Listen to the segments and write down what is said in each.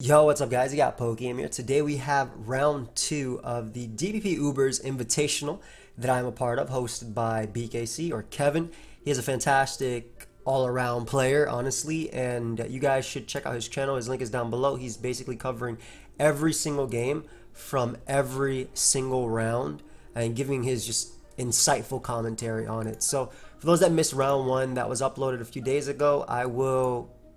Yo, what's up guys? You got pokeaim here. Today we have round 2 of the DPP Ubers Invitational that I'm a part of, hosted by BKC or Kevin. He is a fantastic all-around player, honestly, and you guys should check out his channel. His link is down below. He's basically covering every single game from every single round and giving his just insightful commentary on it. So for those that missed round 1 that was uploaded a few days ago,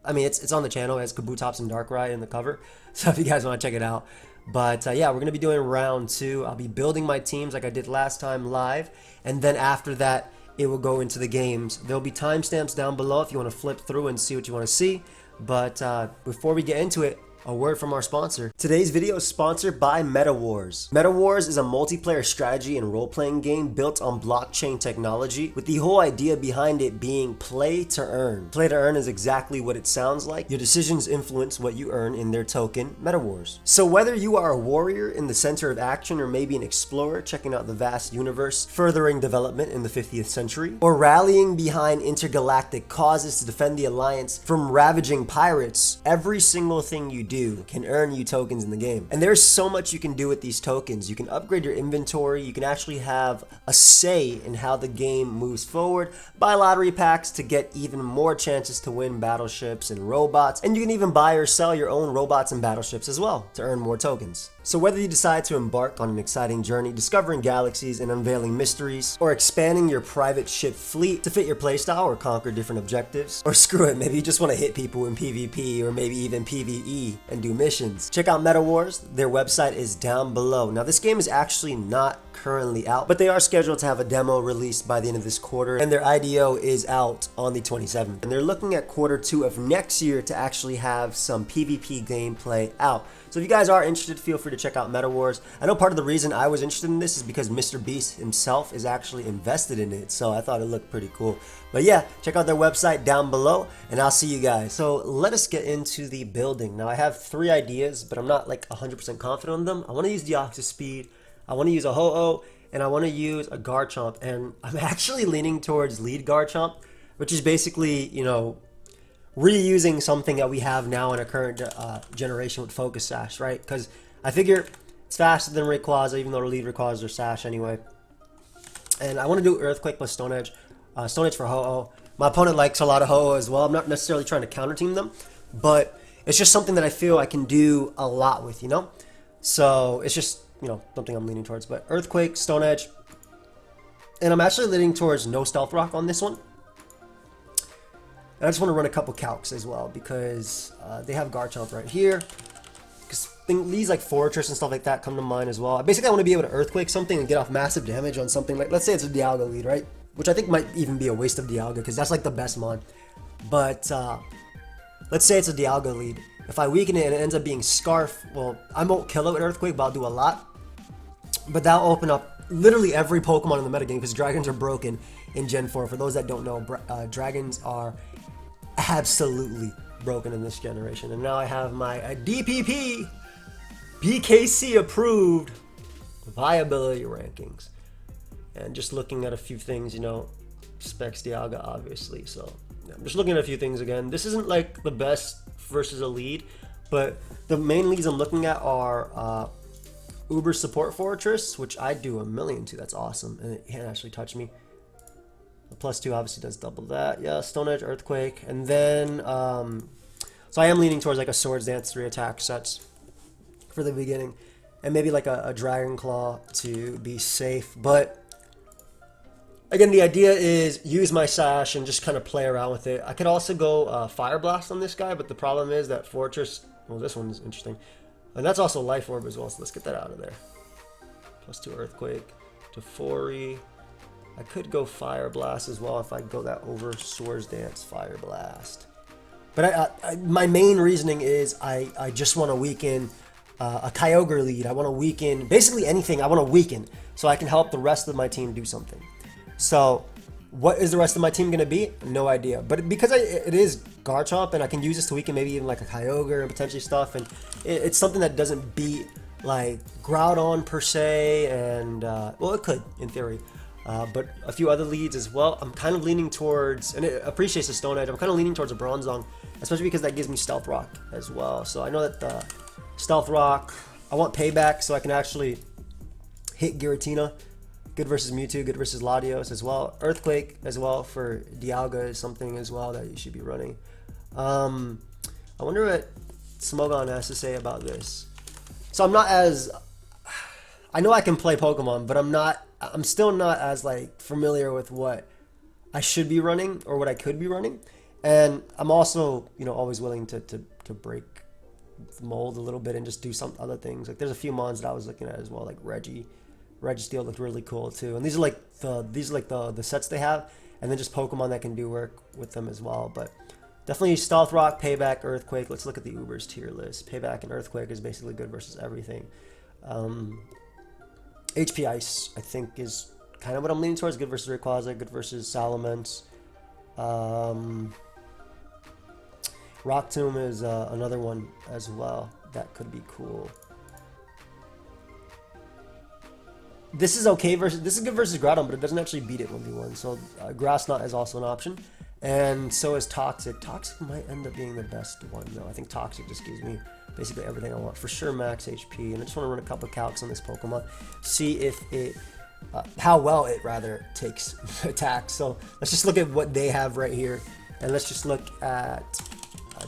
it's on the channel. It has Kabutops and Darkrai in the cover, so if you guys want to check it out. But yeah, we're going to be doing round 2. I'll be building my teams like I did last time live, and then after that, it will go into the games. There'll be timestamps down below if you want to flip through and see what you want to see. But before we get into it, a word from our sponsor. Today's video is sponsored by MetaWars. MetaWars is a multiplayer strategy and role-playing game built on blockchain technology, with the whole idea behind it being play to earn. Play to earn is exactly what it sounds like. Your decisions influence what you earn in their token, MetaWars. So whether you are a warrior in the center of action or maybe an explorer checking out the vast universe, furthering development in the 50th century, or rallying behind intergalactic causes to defend the Alliance from ravaging pirates, every single thing you do can earn you tokens in the game. And there's so much you can do with these tokens. You can upgrade your inventory, you can actually have a say in how the game moves forward, buy lottery packs to get even more chances to win battleships and robots, and you can even buy or sell your own robots and battleships as well to earn more tokens. So whether you decide to embark on an exciting journey, discovering galaxies and unveiling mysteries, or expanding your private ship fleet to fit your playstyle or conquer different objectives, or screw it, maybe you just want to hit people in PvP or maybe even PvE and do missions, check out MetaWars. Their website is down below. Now this game is actually not currently out, but they are scheduled to have a demo released by the end of this quarter, and their IDO is out on the 27th. And they're looking at Q2 of next year to actually have some PvP gameplay out. So if you guys are interested, feel free to check out MetaWars. I know part of the reason I was interested in this is because Mr. Beast himself is actually invested in it, so I thought it looked pretty cool. But yeah, check out their website down below, and I'll see you guys. So let us get into the building. Now I have 3 ideas, but I'm not like 100% confident on them. I want to use Deoxys Speed, I want to use a Ho-Oh, and I want to use a Garchomp. And I'm actually leaning towards Lead Garchomp, which is basically, you know, reusing something that we have now in our current generation with Focus Sash, right? Because I figure it's faster than Rayquaza, even though the lead requires their Sash anyway. And I want to do Earthquake plus Stone Edge. Stone Edge for Ho-Oh. My opponent likes a lot of Ho-Oh as well. I'm not necessarily trying to counter team them, but it's just something that I feel I can do a lot with, you know? So it's just, you know, something I'm leaning towards. But Earthquake, Stone Edge. And I'm actually leaning towards no Stealth Rock on this one. And I just want to run a couple calcs as well because they have Garchomp right here. Because these like Fortress and stuff like that come to mind as well. Basically, I want to be able to Earthquake something and get off massive damage on something like, let's say it's a Dialga lead, right? Which I think might even be a waste of Dialga because that's like the best mon. But let's say it's a Dialga lead. If I weaken it and it ends up being Scarf, well, I won't kill it with Earthquake, but I'll do a lot. But that'll open up literally every Pokemon in the metagame because dragons are broken in Gen 4. For those that don't know, dragons are absolutely broken in this generation. And now I have my DPP BKC approved viability rankings. And just looking at a few things, you know, specs Dialga obviously. So yeah, I'm just looking at a few things again. This isn't like the best versus a lead, but the main leads I'm looking at are Uber Support Fortress, which I do a million to. That's awesome. And it can't actually touch me. The +2 obviously does double that. Yeah, Stone Edge, Earthquake. And then, so I am leaning towards like a Swords Dance 3 attack sets for the beginning. And maybe like a Dragon Claw to be safe. But again, the idea is use my Sash and just kind of play around with it. I could also go Fire Blast on this guy, but the problem is that Fortress, well, this one's interesting. And that's also Life Orb as well, so let's get that out of there. +2 Earthquake to Fori. I could go Fire Blast as well if I go that over Swords Dance Fire Blast. But my main reasoning is I just want to weaken a Kyogre lead. I want to weaken basically anything. I want to weaken so I can help the rest of my team do something. So what is the rest of my team going to be? No idea. But because it is Garchomp and I can use this to weaken maybe even like a Kyogre and potentially stuff. And it's something that doesn't beat like Groudon per se. And well, it could in theory. But a few other leads as well. I'm kind of leaning towards, and it appreciates the Stone Edge, I'm kind of leaning towards a Bronzong, especially because that gives me Stealth Rock as well. So I know that the Stealth Rock, I want Payback so I can actually hit Giratina. Good versus Mewtwo, good versus Latios as well. Earthquake as well for Dialga is something as well that you should be running. I wonder what Smogon has to say about this. So I'm not as, I know I can play Pokemon, but I'm still not as like familiar with what I should be running or what I could be running. And I'm also, you know, always willing to break the mold a little bit and just do some other things. Like there's a few mons that I was looking at as well, like Registeel looked really cool too. And these are like the sets they have, and then just Pokemon that can do work with them as well. But definitely Stealth Rock, Payback, Earthquake. Let's look at the Ubers tier list. Payback and Earthquake is basically good versus everything. HP Ice, I think, is kind of what I'm leaning towards. Good versus Rayquaza, good versus Salamence. Rock Tomb is another one as well that could be cool. This is okay versus, this is good versus Groudon, but it doesn't actually beat it 1v1. So Grass Knot is also an option, and so is Toxic. Toxic might end up being the best one though. I think Toxic just gives me basically everything I want. For sure max HP, and I just want to run a couple of calcs on this Pokemon, see if it, how well it rather takes attacks. So let's just look at what they have right here, and let's just look at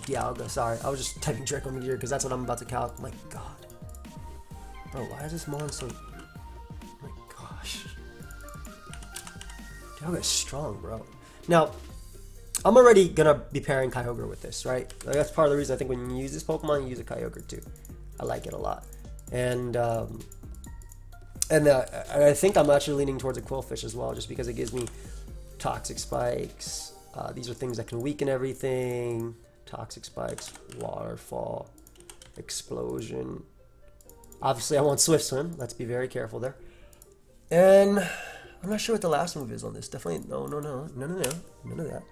Dialga. Sorry, I was just typing Draco Meteor because that's what I'm about to calc. My God, bro, why is this mon so? My gosh, Dialga is strong, bro. Now, I'm already gonna be pairing Kyogre with this, right? Like, that's part of the reason I think when you use this Pokemon, you use a Kyogre too. I like it a lot, and I think I'm actually leaning towards a Quillfish as well, just because it gives me Toxic Spikes. These are things that can weaken everything. Toxic Spikes, Waterfall, Explosion. Obviously, I want Swift Swim. Let's be very careful there. And I'm not sure what the last move is on this. Definitely, none of that.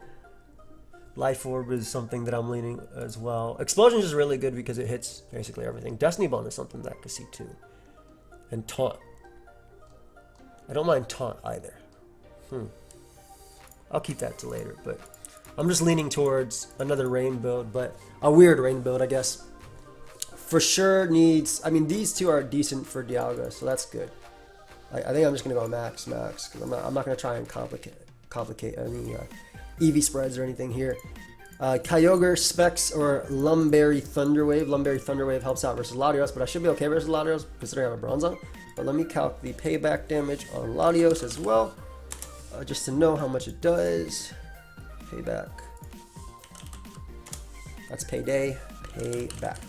Life Orb is something that I'm leaning as well. Explosion is really good because it hits basically everything. Destiny Bond is something that I could see too. And Taunt. I don't mind Taunt either. I'll keep that to later, but I'm just leaning towards another rain build, but a weird rain build, I guess. For sure needs, I mean, these two are decent for Dialga, so that's good. I think I'm just going to go max, because I'm not going to try and complicate any EV spreads or anything here. Kyogre, Specs, or Lumberry Thunderwave. Lumberry Thunderwave helps out versus Latios, but I should be okay versus Latios considering I have a Bronzong. But let me calc the payback damage on Latios as well, just to know how much it does. Payback. That's payday. Payback.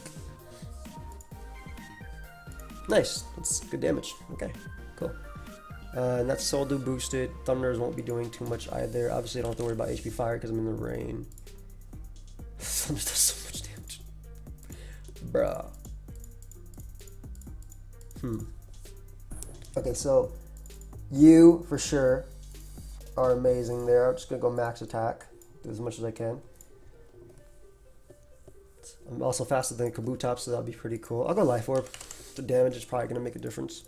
Nice. That's good damage. Okay, cool. And that's Soldu boosted. Thunders won't be doing too much either. Obviously, I don't have to worry about HP Fire because I'm in the rain. Thunder does so much damage. Bruh. Okay, so you, for sure, are amazing there. I'm just going to go max attack. Do as much as I can. I'm also faster than Kabutops, so that'll be pretty cool. I'll go Life Orb. The damage is probably going to make a difference.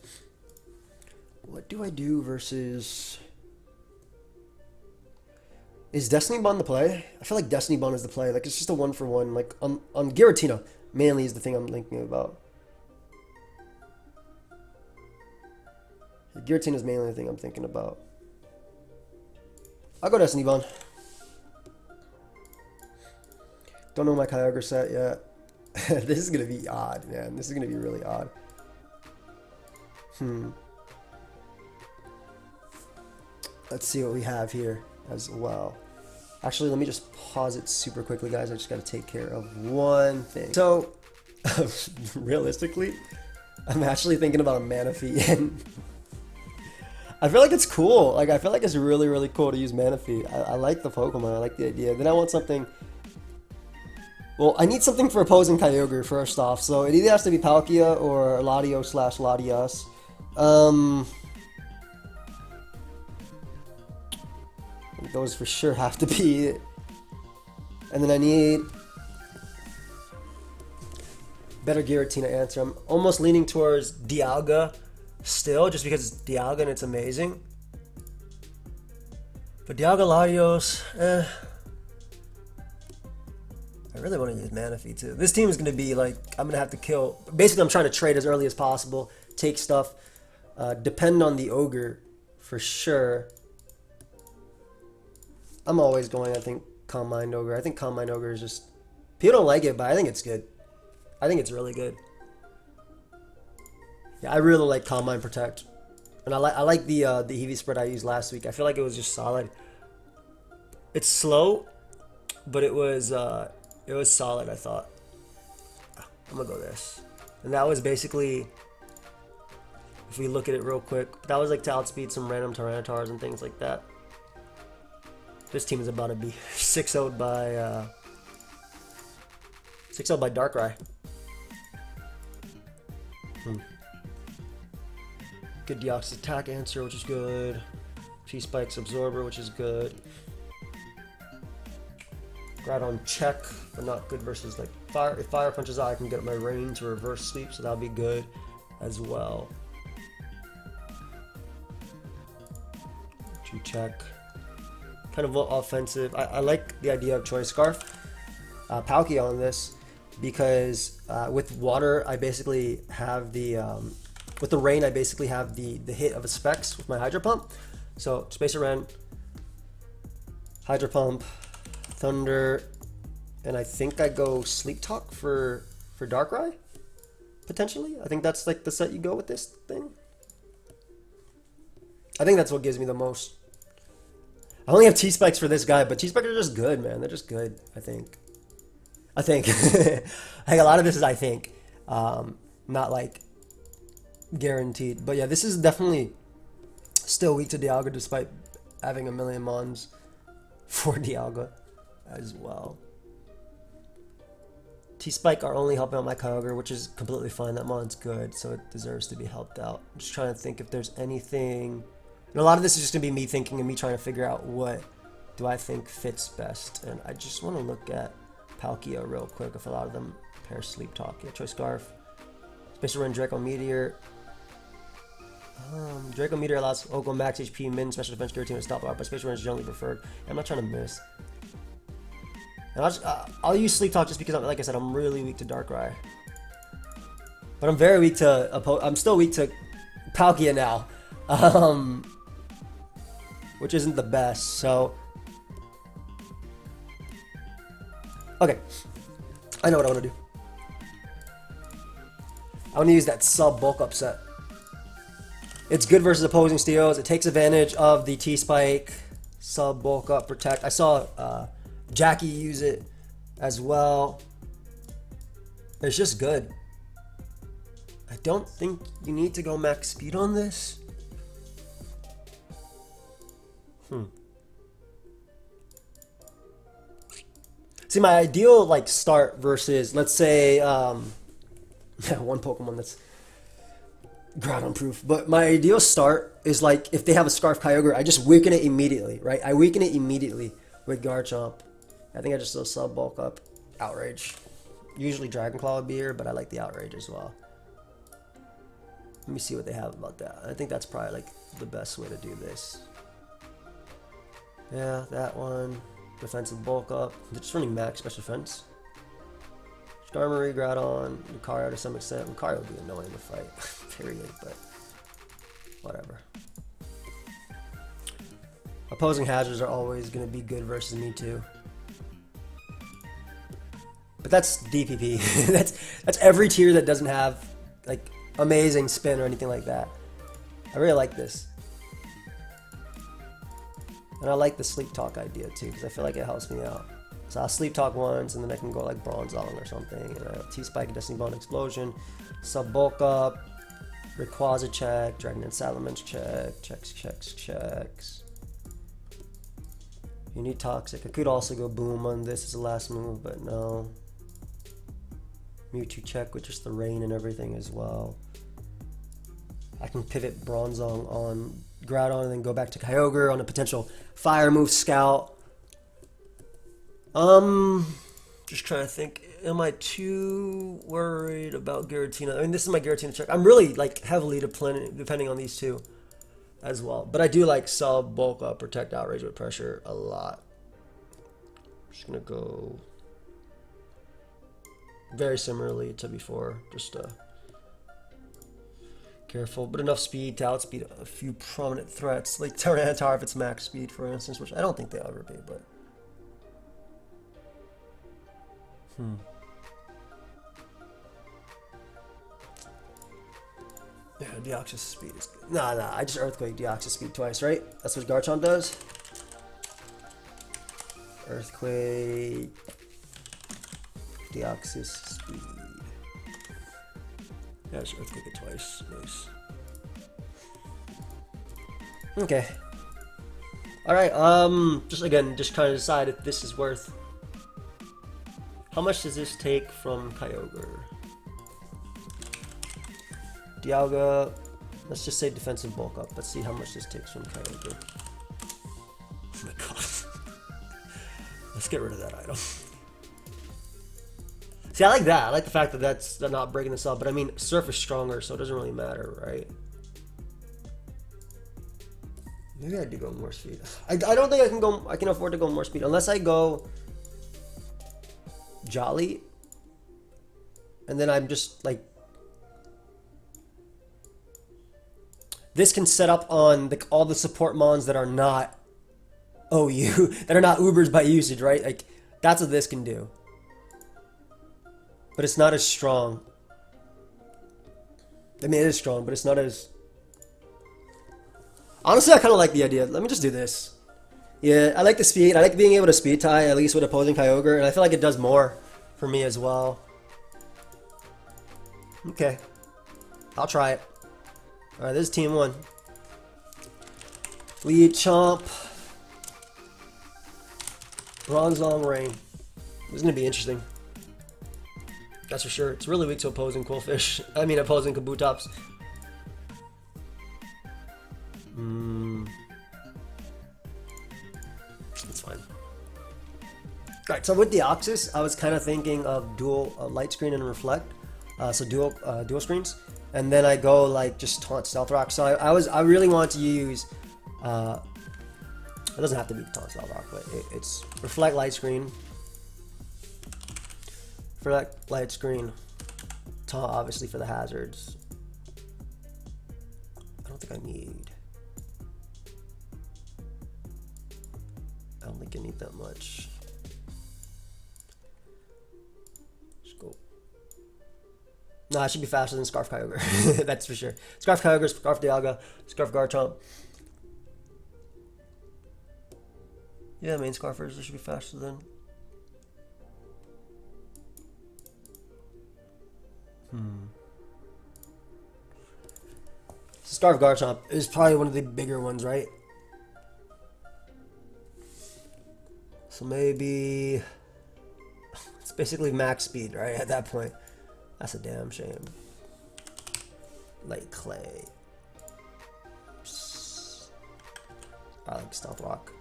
What do I do versus... Is Destiny Bond the play? I feel like Destiny Bond is the play. Like, it's just a one-for-one. Like, on Giratina, mainly is the thing I'm thinking about. Giratina is mainly the thing I'm thinking about. I'll go Destiny Bond. Don't know my Kyogre set yet. This is going to be odd, man. This is going to be really odd. Let's see what we have here as well. Actually, let me just pause it super quickly, guys. I just got to take care of one thing. So, realistically, I'm actually thinking about a Manaphy, and I feel like it's cool. Like, I feel like it's really, really cool to use Manaphy. I like the Pokemon. I like the idea. Then I want something... Well, I need something for opposing Kyogre first off, so it either has to be Palkia or Latios/Latias. Those for sure have to be it. And then I need better Giratina answer. I'm almost leaning towards Dialga still, just because it's Dialga and it's amazing. But Dialga Latios, I really want to use Manaphy too. This team is going to be like, I'm going to have to kill. Basically, I'm trying to trade as early as possible, take stuff, depend on the Ogre for sure. I'm always going, I think, Calm Mind Ogre. I think Calm Mind Ogre is just, people don't like it, but I think it's good. I think it's really good. Yeah, I really like Calm Mind Protect. And I like the EV spread I used last week. I feel like it was just solid. It's slow, but it was solid, I thought. I'm gonna go this. And that was basically, if we look at it real quick, that was like to outspeed some random Tyrannitars and things like that. This team is about to be 6-0'd by 6-0'd by Darkrai. Good Deoxys attack answer, which is good. T-Spike's Absorber, which is good. Groudon check, but not good versus like fire. If fire punches out, I can get my rain to reverse sweep, so that'll be good as well. Check. Kind of offensive. I like the idea of Choice Scarf. Palkia on this because with water, I basically have the with the rain, I basically have the hit of a Specs with my Hydro Pump. So Spacer Ren, Hydro Pump, Thunder, and I think I go Sleep Talk for Darkrai, potentially. I think that's like the set you go with this thing. I think that's what gives me the most. I only have T-Spikes for this guy, but T-Spikes are just good, man. They're just good, I think. I think. I think a lot of this is I think, not like guaranteed. But yeah, this is definitely still weak to Dialga despite having a million Mons for Dialga as well. T-Spike are only helping out my Kyogre, which is completely fine. That Mon's good, so it deserves to be helped out. I'm just trying to think if there's anything. And a lot of this is just going to be me thinking and me trying to figure out what do I think fits best. And I just want to look at Palkia real quick if a lot of them pair Sleep Talk. Yeah, Choice Scarf. Spacer Run Draco Meteor. Draco Meteor allows Oko max HP, min special defense, guarantee, and stop art, but Spacer Run is generally preferred. And I'm not trying to miss. And I'll use Sleep Talk just because, like I said, I'm really weak to Darkrai. But I'm very weak to I'm still weak to Palkia now. Which isn't the best, so okay, I know what I want to do. I want to use that sub bulk up set. It's good versus opposing steals. It takes advantage of the T-Spike sub bulk up protect. I saw Jackie use it as well. It's just good. I don't think you need to go max speed on this. See, my ideal like start versus, let's say, one Pokemon that's Groudon proof, but my ideal start is like if they have a Scarf Kyogre, I just weaken it immediately, right? I weaken it immediately with Garchomp. I think I just still sub bulk up Outrage. Usually Dragon Claw would be here, but I like the Outrage as well. Let me see what they have about that. I think that's probably like the best way to do this. Yeah, that one. Defensive bulk up. They're just running max special defense. Skarmory, Groudon, Lucario to some extent. Lucario would be annoying to fight, period, but whatever. Opposing hazards are always going to be good versus me too. But that's DPP. that's every tier that doesn't have like amazing spin or anything like that. I really like this. And I like the Sleep Talk idea too, because I feel like it helps me out. So I'll Sleep Talk once, and then I can go like Bronzong or something. And I have T-Spike, Destiny Bond Explosion, Sub Bulk Up, Rayquaza check, Dragon and Salamence check, checks. You need Toxic. I could also go Boom on this as the last move, but no. Mewtwo check with just the rain and everything as well. I can pivot Bronzong on Groudon and then go back to Kyogre on a potential Fire move Scout. Just trying to think, am I too worried about Giratina? I mean, this is my Giratina check. I'm really like heavily depending on these two. as well. But I do like sub, bulk up, protect, outrage with pressure a lot. Just gonna go very similarly to before, just careful, but enough speed to outspeed a few prominent threats, like Tyranitar if it's max speed, for instance, which I don't think they'll ever be, but... Yeah, Deoxys speed is good. Nah, I just Earthquake Deoxys speed twice, right? That's what Garchomp does? Earthquake... Deoxys speed. Yeah, just Earthquake it twice. Nice. Okay. Alright, just trying to decide if this is worth... How much does this take from Kyogre? Dialga, let's just say defensive bulk up. Let's see how much this takes from Kyogre. Oh my god. Let's get rid of that item. See, I like that. I like the fact that they're not breaking this up. But I mean, Surf is stronger, so it doesn't really matter, right? Maybe I do go more speed. I don't think I can afford to go more speed unless I go Jolly, and then I'm just like, this can set up on all the support mons that are not OU, that are not Ubers by usage, right? Like, that's what this can do. But it's not as strong. I mean, it is strong, but it's not as... Honestly, I kind of like the idea. Let me just do this. Yeah, I like the speed. I like being able to speed tie, at least with opposing Kyogre, and I feel like it does more for me as well. Okay. I'll try it. Alright, this is team 1. Lead Chomp. Bronzong Rain. This is going to be interesting. That's for sure. It's really weak to opposing Quillfish. I mean, opposing Kabutops. It's fine. Alright, so with Deoxys, I was kind of thinking of dual light screen and reflect. So dual screens. And then I go like just taunt Stealth Rock. So I really want to use it doesn't have to be taunt Stealth Rock, but it's reflect light screen. Reflect light screen. Taunt obviously for the hazards. I don't think I need that much. Just go. No, I should be faster than Scarf Kyogre. That's for sure. Scarf Kyogre, Scarf Dialga, Scarf Garchomp. Yeah, main Scarfers should be faster than. Scarf Garchomp is probably one of the bigger ones, right? So maybe it's basically max speed, right? At that point, that's a damn shame. Light Clay. I like Stealth Rock.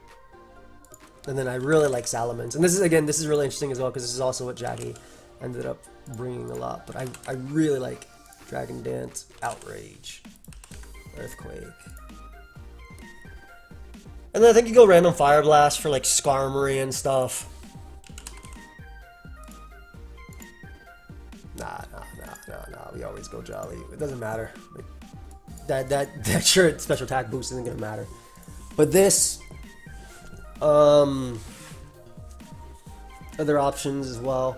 And then I really like Salamence. And this is really interesting as well because this is also what Jackie ended up bringing a lot. But I really like Dragon Dance, Outrage, Earthquake. And then I think you go random Fire Blast for like Skarmory and stuff. Nah. We always go Jolly. It doesn't matter. Like, that sure special attack boost isn't gonna matter. But this, other options as well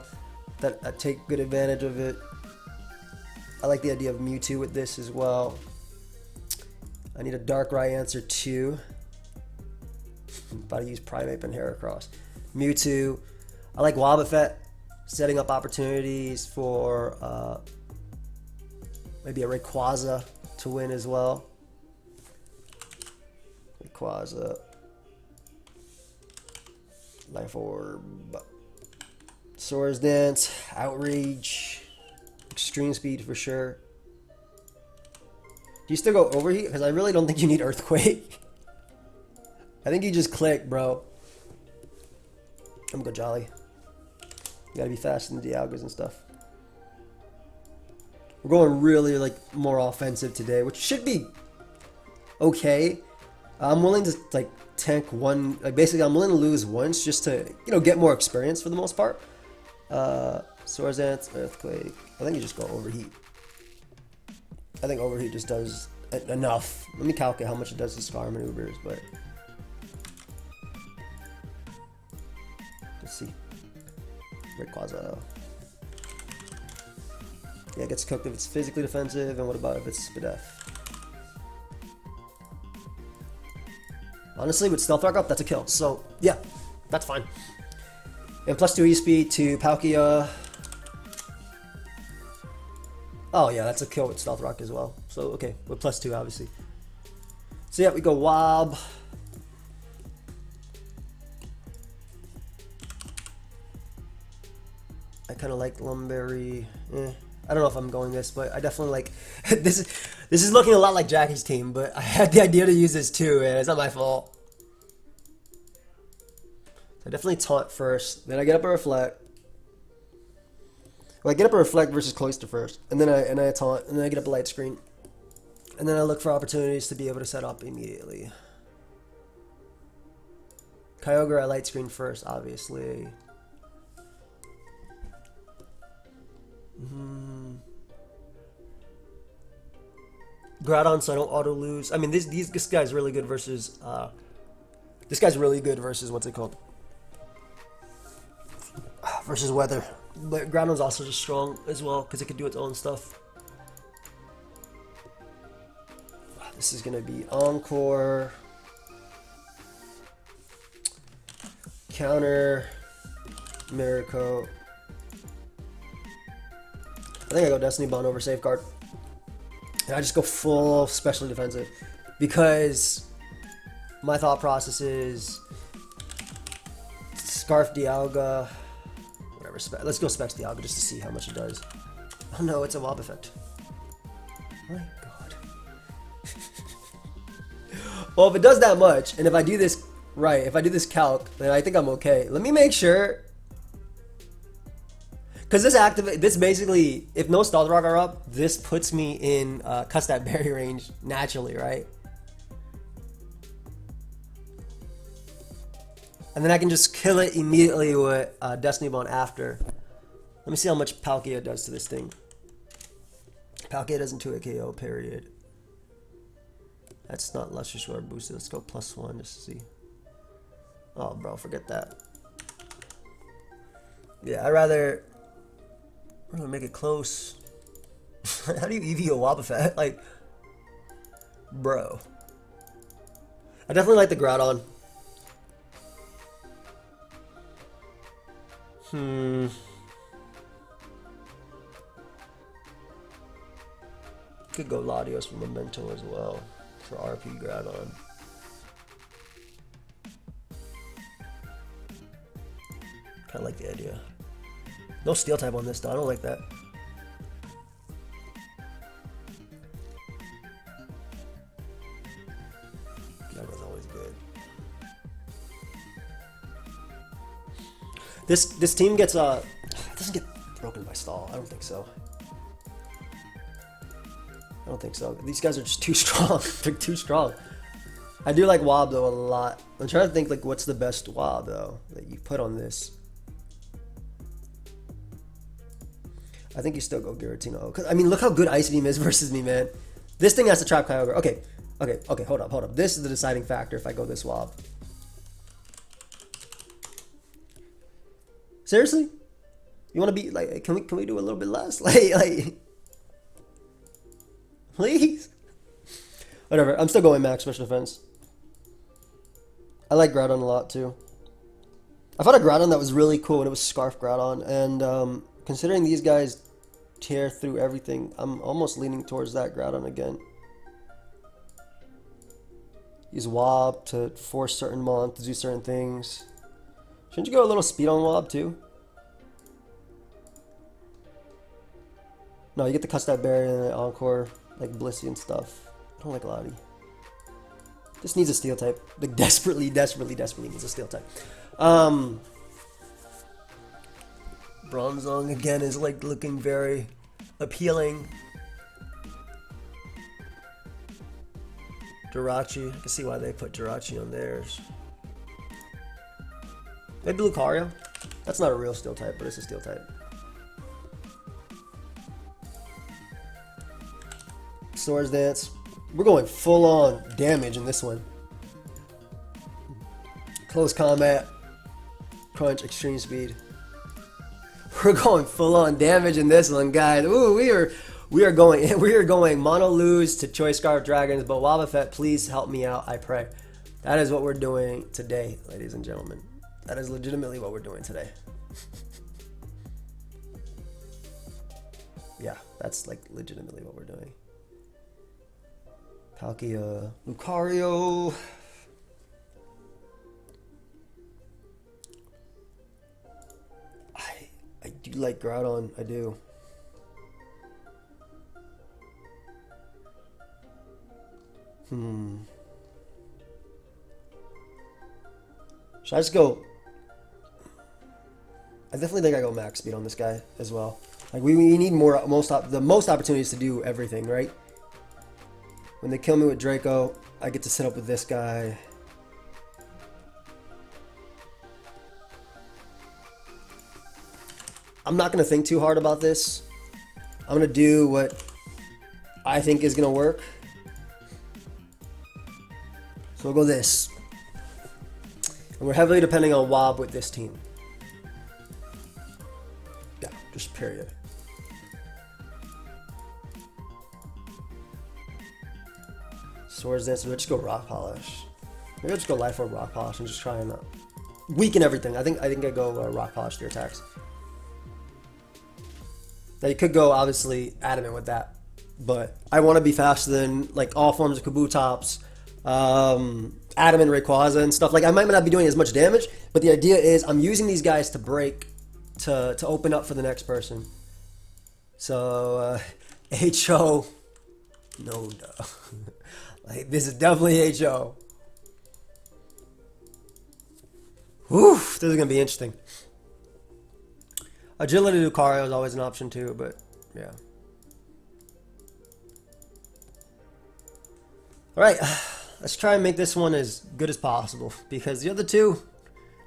that take good advantage of it. I like the idea of Mewtwo with this as well. I need a Darkrai answer too. About to use Primeape and Heracross. Mewtwo. I like Wobbuffet, setting up opportunities for maybe a Rayquaza to win as well. Rayquaza. Life Orb. Swords Dance. Outrage. Extreme Speed for sure. Do you still go Overheat? Because I really don't think you need Earthquake. I think you just click, bro. I'm gonna go Jolly. You gotta be faster than the Dialgas and stuff. We're going really like more offensive today, which should be okay. I'm willing to like tank one. Like basically, I'm willing to lose once just to get more experience for the most part. Swords Dance, Earthquake. I think you just go Overheat. I think Overheat just does enough. Let me calculate how much it does to Scar maneuvers, but let's see. Rayquaza. Yeah, it gets cooked if it's physically defensive, and what about if it's Spadef? Honestly, with Stealth Rock up, that's a kill. So, yeah, that's fine. And plus 2 E-Speed to Palkia. Oh, yeah, that's a kill with Stealth Rock as well. So, okay, with plus 2, obviously. So, yeah, we go Wob. I kind of like Lumberry. I don't know if I'm going this, but I definitely like this. This is looking a lot like Jackie's team, but I had the idea to use this too, and it's not my fault. So I definitely taunt first, then I get up a Reflect. Well, I get up a Reflect versus Cloyster first, and then I taunt, and then I get up a Light Screen, and then I look for opportunities to be able to set up immediately. Kyogre, I Light Screen first, obviously. Groudon, so I don't auto lose. I mean, this guy's really good versus this guy's really good versus what's it called? Versus weather. But Groudon's also just strong as well because it can do its own stuff. This is gonna be Encore, counter, Miracle. I think I go Destiny Bond over Safeguard. And I just go full specially defensive because my thought process is Scarf Dialga, whatever. Let's go Specs Dialga just to see how much it does. Oh no, it's a Wob effect. My God. Well, if it does that much, and if I do this right, if I do this calc, then I think I'm okay. Let me make sure. Because this basically, if no Stealth Rock are up, this puts me in cuts that berry range naturally, right? And then I can just kill it immediately with Destiny Bond after. Let me see how much Palkia does to this thing. Palkia doesn't 2 KO, period. That's not Lustrous Sword boosted. Let's go +1 just to see. Oh, bro, forget that. Yeah, I'd rather... We're gonna make it close. How do you EV a Wobbuffet? Like, bro. I definitely like the Groudon. Could go Latios for Memento as well for RP Groudon. Kind of like the idea. No Steel type on this though, I don't like that. Kyogre's always good. This team gets it doesn't get broken by stall. I don't think so. I don't think so. These guys are just too strong. They're too strong. I do like Wob though a lot. I'm trying to think like what's the best Wob though that you put on this. I think you still go Giratina. Cause I mean, look how good Ice Beam is versus me, man. This thing has to trap Kyogre. Okay, hold up. This is the deciding factor if I go this Wob. Seriously? You want to be like? Can we do a little bit less? Like, please. Whatever. I'm still going max special defense. I like Groudon a lot too. I found a Groudon that was really cool, and it was Scarf Groudon, and considering these guys tear through everything, I'm almost leaning towards that Groudon again. Use Wob to force certain Mon to do certain things. Shouldn't you go a little speed on Wob too? No, you get to cuss that berry and Encore, like Blissey and stuff. I don't like Lottie. This needs a Steel type. Like desperately needs a Steel type. Bronzong again is like looking very appealing. Jirachi. I can see why they put Jirachi on theirs. Maybe Lucario. That's not a real steel type, but it's a steel type. Swords Dance. We're going full on damage in this one. Close combat. Crunch, extreme speed. We're going full on damage in this one, guys. Ooh, we are going mono lose to Choice Scarf Dragons, but Wobbuffet, please help me out, I pray. That is what we're doing today, ladies and gentlemen. That is legitimately what we're doing today. Yeah, that's like legitimately what we're doing. Palkia, Lucario. I do like Groudon, I do. Should I just go? I definitely think I go max speed on this guy as well. Like we need the most opportunities to do everything, right? When they kill me with Draco, I get to set up with this guy. I'm not going to think too hard about this. I'm going to do what I think is going to work. So we'll go this. And we're heavily depending on Wob with this team. Yeah, just period. Swords Dance, we'll just go Rock Polish. Maybe I'll just go Life Orb Rock Polish and just try and weaken everything. I think I go Rock Polish to your attacks. Now you could go obviously Adamant with that, but I want to be faster than like all forms of Kabutops, Adamant, Rayquaza, and stuff. Like I might not be doing as much damage, but the idea is I'm using these guys to break, to open up for the next person. So HO, no. Like this is definitely HO. Whew, this is gonna be interesting. Agility Lucario is always an option too, but yeah. Alright, let's try and make this one as good as possible, because the other two,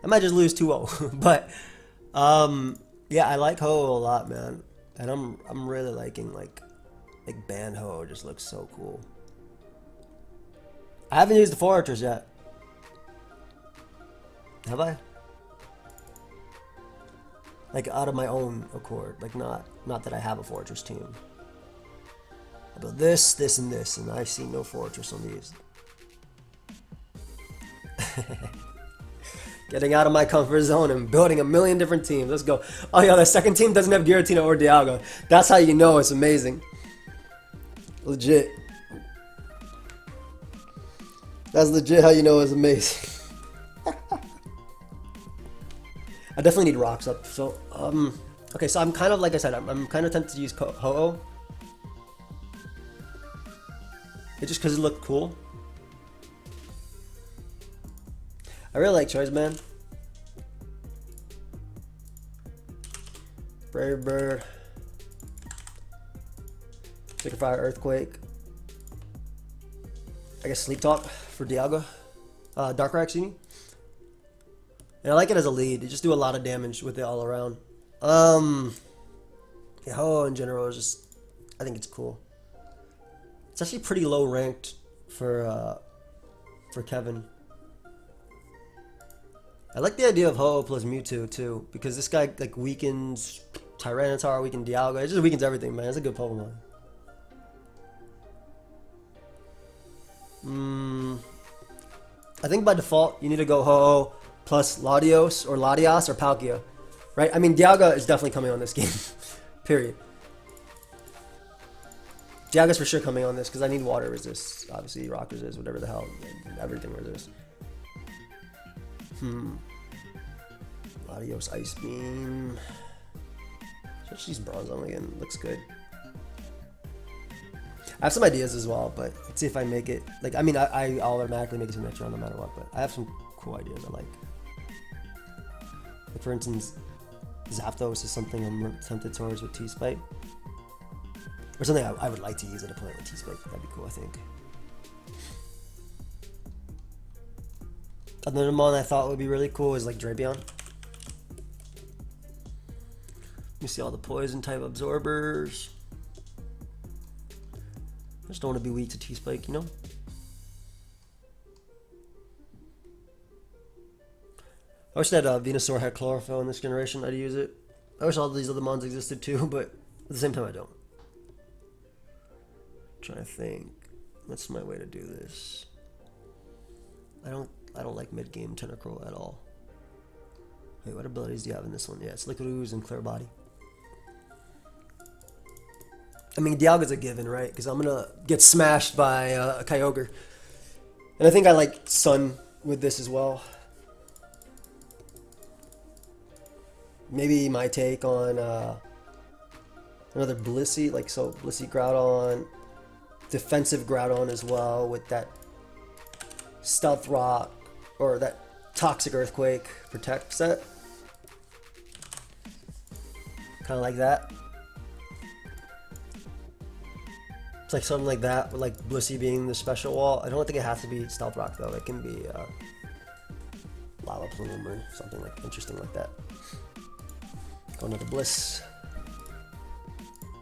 I might just lose 2-0. But yeah, I like Ho a lot, man. And I'm really liking like Band Ho just looks so cool. I haven't used the Fortress yet. Have I? Like out of my own accord, like not that I have a Fortress team. I go this, this, and this, and I see no Fortress on these. Getting out of my comfort zone and building a million different teams. Let's go. Oh yeah, the second team doesn't have Giratina or Dialga. That's how you know it's amazing. Legit. That's legit how you know it's amazing. I definitely need rocks up. So, okay, so I'm kind of, like I said, I'm kind of tempted to use Ho-Oh. It's just because it looked cool. I really like Choice Man. Brave Bird. Sticker Fire, Earthquake. I guess Sleep Talk for Dialga. Darkrai, excuse me. And I like it as a lead. You just do a lot of damage with it all around. Yeah, Ho in general is just, I think it's cool. It's actually pretty low ranked for Kevin. I like the idea of Ho plus Mewtwo too, because this guy like weakens Tyranitar, weakens Dialga. It just weakens everything, man. It's a good Pokemon. I think by default you need to go Ho-Oh plus Latios or Palkia, right? I mean, Dialga is definitely coming on this game, period. Dialga's for sure coming on this because I need water resist, obviously rock resist, whatever the hell, everything resist. Latios Ice Beam. Let's use Bronzong again, looks good. I have some ideas as well, but let's see if I make it. Like, I mean, I'll automatically make it to the next round no matter what, but I have some cool ideas I like. Like for instance, Zapdos is something I'm tempted towards with T-Spike. Or something I would like to use at a point with T-Spike. That'd be cool, I think. Another mon I thought would be really cool is like Drapion. You see all the poison type absorbers. I just don't want to be weak to T-Spike, you know? I wish that Venusaur had chlorophyll in this generation. I'd use it. I wish all these other mons existed too, but at the same time I don't. I'm trying to think. What's my way to do this? I don't like mid-game Tentacruel at all. Wait, what abilities do you have in this one? Yeah, it's Liquid Ooze and Clear Body. I mean, Dialga's a given, right? Because I'm gonna get smashed by a Kyogre. And I think I like Sun with this as well. Maybe my take on another Blissey, like so Blissey Groudon, defensive Groudon as well with that Stealth Rock or that Toxic Earthquake Protect set. Kind of like that. It's like something like that, with like Blissey being the special wall. I don't think it has to be Stealth Rock though. It can be Lava Plume or something like interesting like that. Go another Bliss.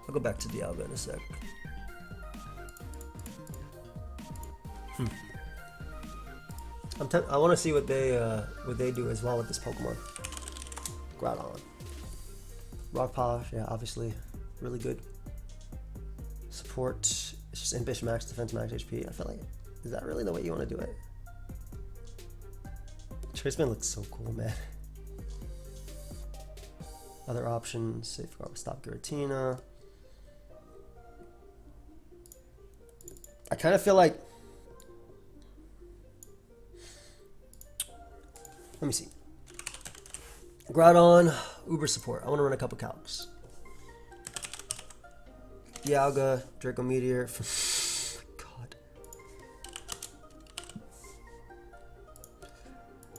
I'll go back to Dialga in a sec. I want to see what they do as well with this Pokemon. Groudon. Rock Polish, yeah, obviously, really good. Support, it's just Impish Max Defense, Max HP. I feel like, is that really the way you want to do it? Traceman looks so cool, man. Other options, Safeguard with Stop Giratina. I kind of feel like, let me see. Groudon, Uber support. I want to run a couple calcs. Dialga, Draco Meteor. God.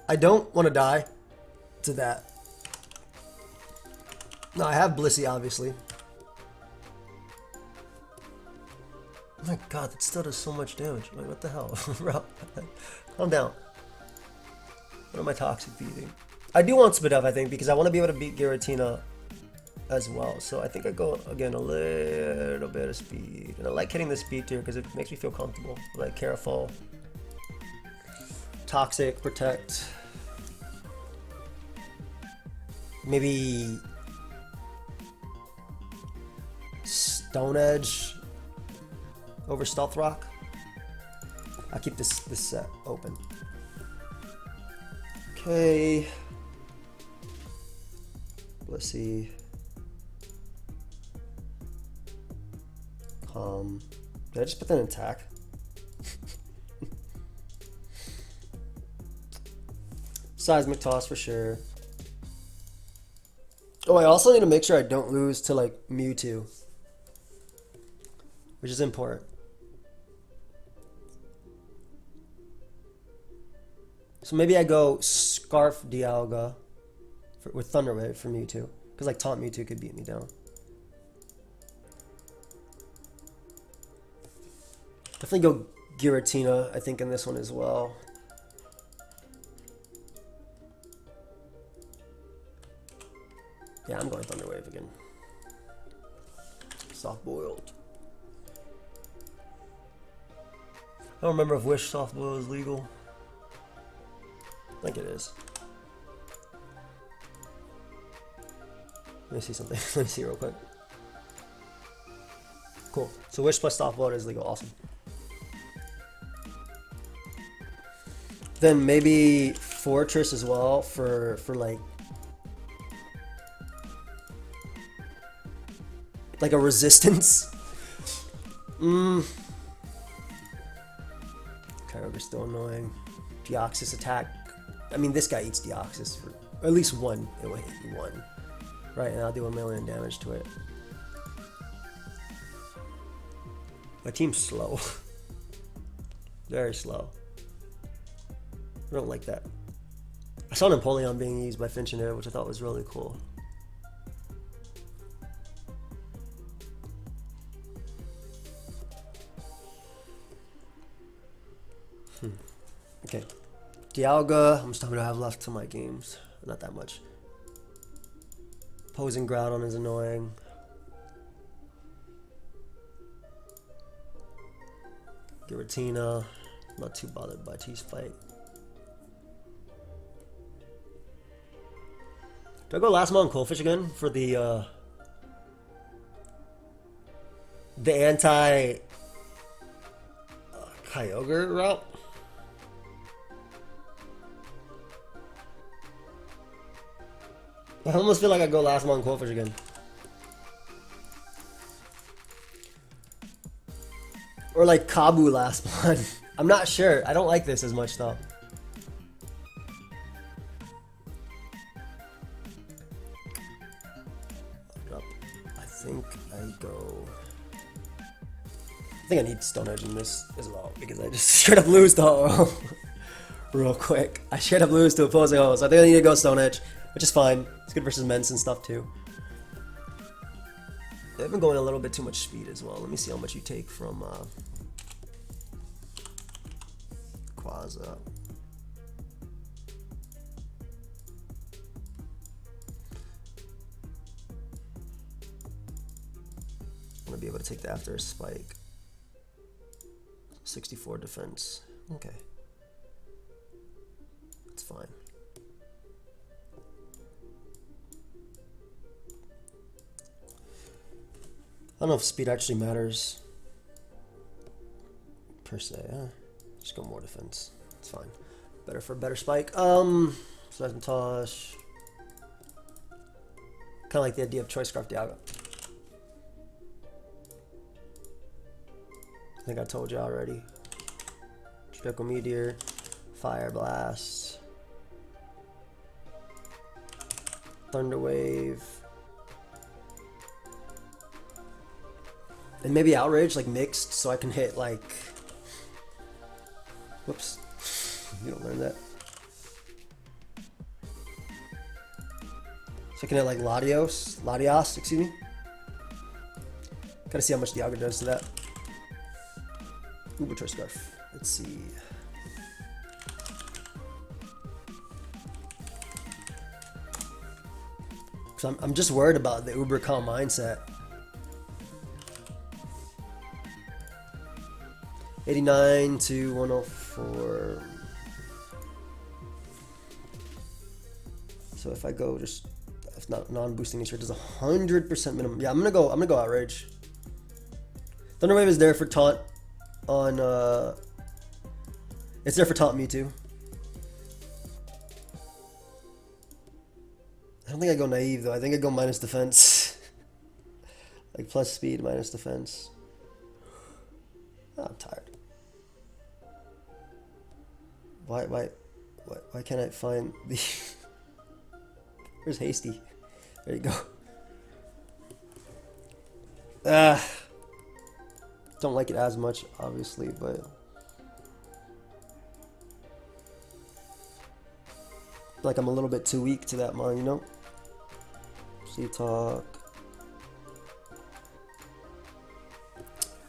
I don't want to die to that. No, I have Blissey, obviously. Oh my god, that still does so much damage. Like, what the hell? Calm down. What am I toxic beating? I do want Spit Up, I think, because I want to be able to beat Giratina as well. So I think I go, again, a little bit of speed. And I like hitting the speed tier because it makes me feel comfortable. Like Careful. Toxic, Protect. Maybe Stone Edge over Stealth Rock. I'll keep this set open. Okay. Let's see. Did I just put that in attack? Seismic Toss for sure. Oh, I also need to make sure I don't lose to like Mewtwo, which is important. So maybe I go Scarf Dialga with Thunder Wave for Mewtwo, because like Taunt Mewtwo could beat me down. Definitely go Giratina, I think, in this one as well. Yeah, I'm going Thunder Wave again. Soft Boiled. I don't remember if Wish Soft Boil is legal. I think it is. Let me see something. Let me see real quick. Cool. So Wish plus Soft Boil is legal. Awesome. Then maybe Fortress as well for like a resistance. Kyogre's still annoying. Deoxys attack. I mean, this guy eats Deoxys for at least one. It will hit you one. Right, and I'll do 1 million damage to it. My team's slow. Very slow. I don't like that. I saw Napoleon being used by Finchinair, which I thought was really cool. Okay. Dialga. How much time do I have left to my games? Not that much. Posing Groudon is annoying. Giratina. Not too bothered by T-Spike. Do I go last mon Coldfish again for the anti Kyogre route? I almost feel like I go last mon Coldfish again. Or like Kabu last mon. I'm not sure. I don't like this as much though. I think I need Stone Edge in this as well because I just straight up lose to Ho-Oh real quick. I straight up lose to opposing Ho-Oh, so I think I need to go Stone Edge, which is fine. It's good versus Mence and stuff too. They've been going a little bit too much speed as well. Let me see how much you take from Quaza. I'm gonna be able to take the after a spike. 64 defense. Okay. It's fine. I don't know if speed actually matters per se. Just go more defense. It's fine. Better for a better spike. Slice and toss. Kind of like the idea of Choice Scarf Dialga. I think I told you already. Draco Meteor, Fire Blast, Thunder Wave, and maybe Outrage like mixed so I can hit like. Whoops, you don't learn that. So I can hit like Latios, excuse me. Gotta see how much Dialga does to that. Uber Choice Scarf. Let's see. So I'm just worried about the Uber calm mindset. 89 to 104. So if I go just if not non-boosting nature, does 100% minimum. Yeah, I'm gonna go Outrage. Thunder Wave is there for taunt. On it's there for taunt Mewtwo. I don't think I go naive though. I think I go minus defense. Like plus speed minus defense. Oh, I'm tired. Why can't I find the Where's Hasty? There you go. Don't like it as much, obviously, but like I'm a little bit too weak to that mon, you know? Talk.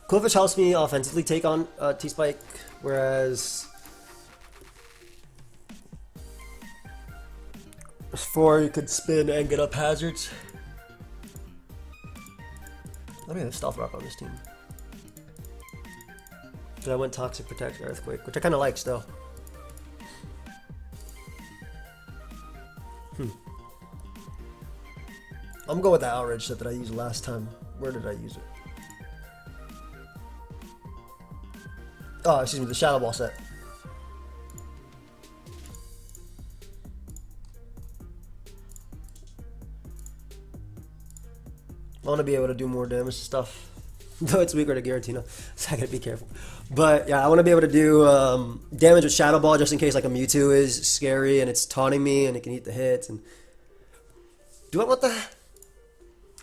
Coolfish helps me offensively take on T-Spike, whereas Spore you could spin and get up hazards. I don't even have Stealth Rock on this team. So I went Toxic Protect Earthquake, which I kind of like still. I'm going with the Outrage set that I used last time. Where did I use it? Oh, excuse me, the Shadow Ball set. I want to be able to do more damage to stuff. Though it's weaker to Giratina, so I gotta be careful. But yeah, I want to be able to do damage with Shadow Ball just in case like a Mewtwo is scary and it's taunting me and it can eat the hits. And do I want the...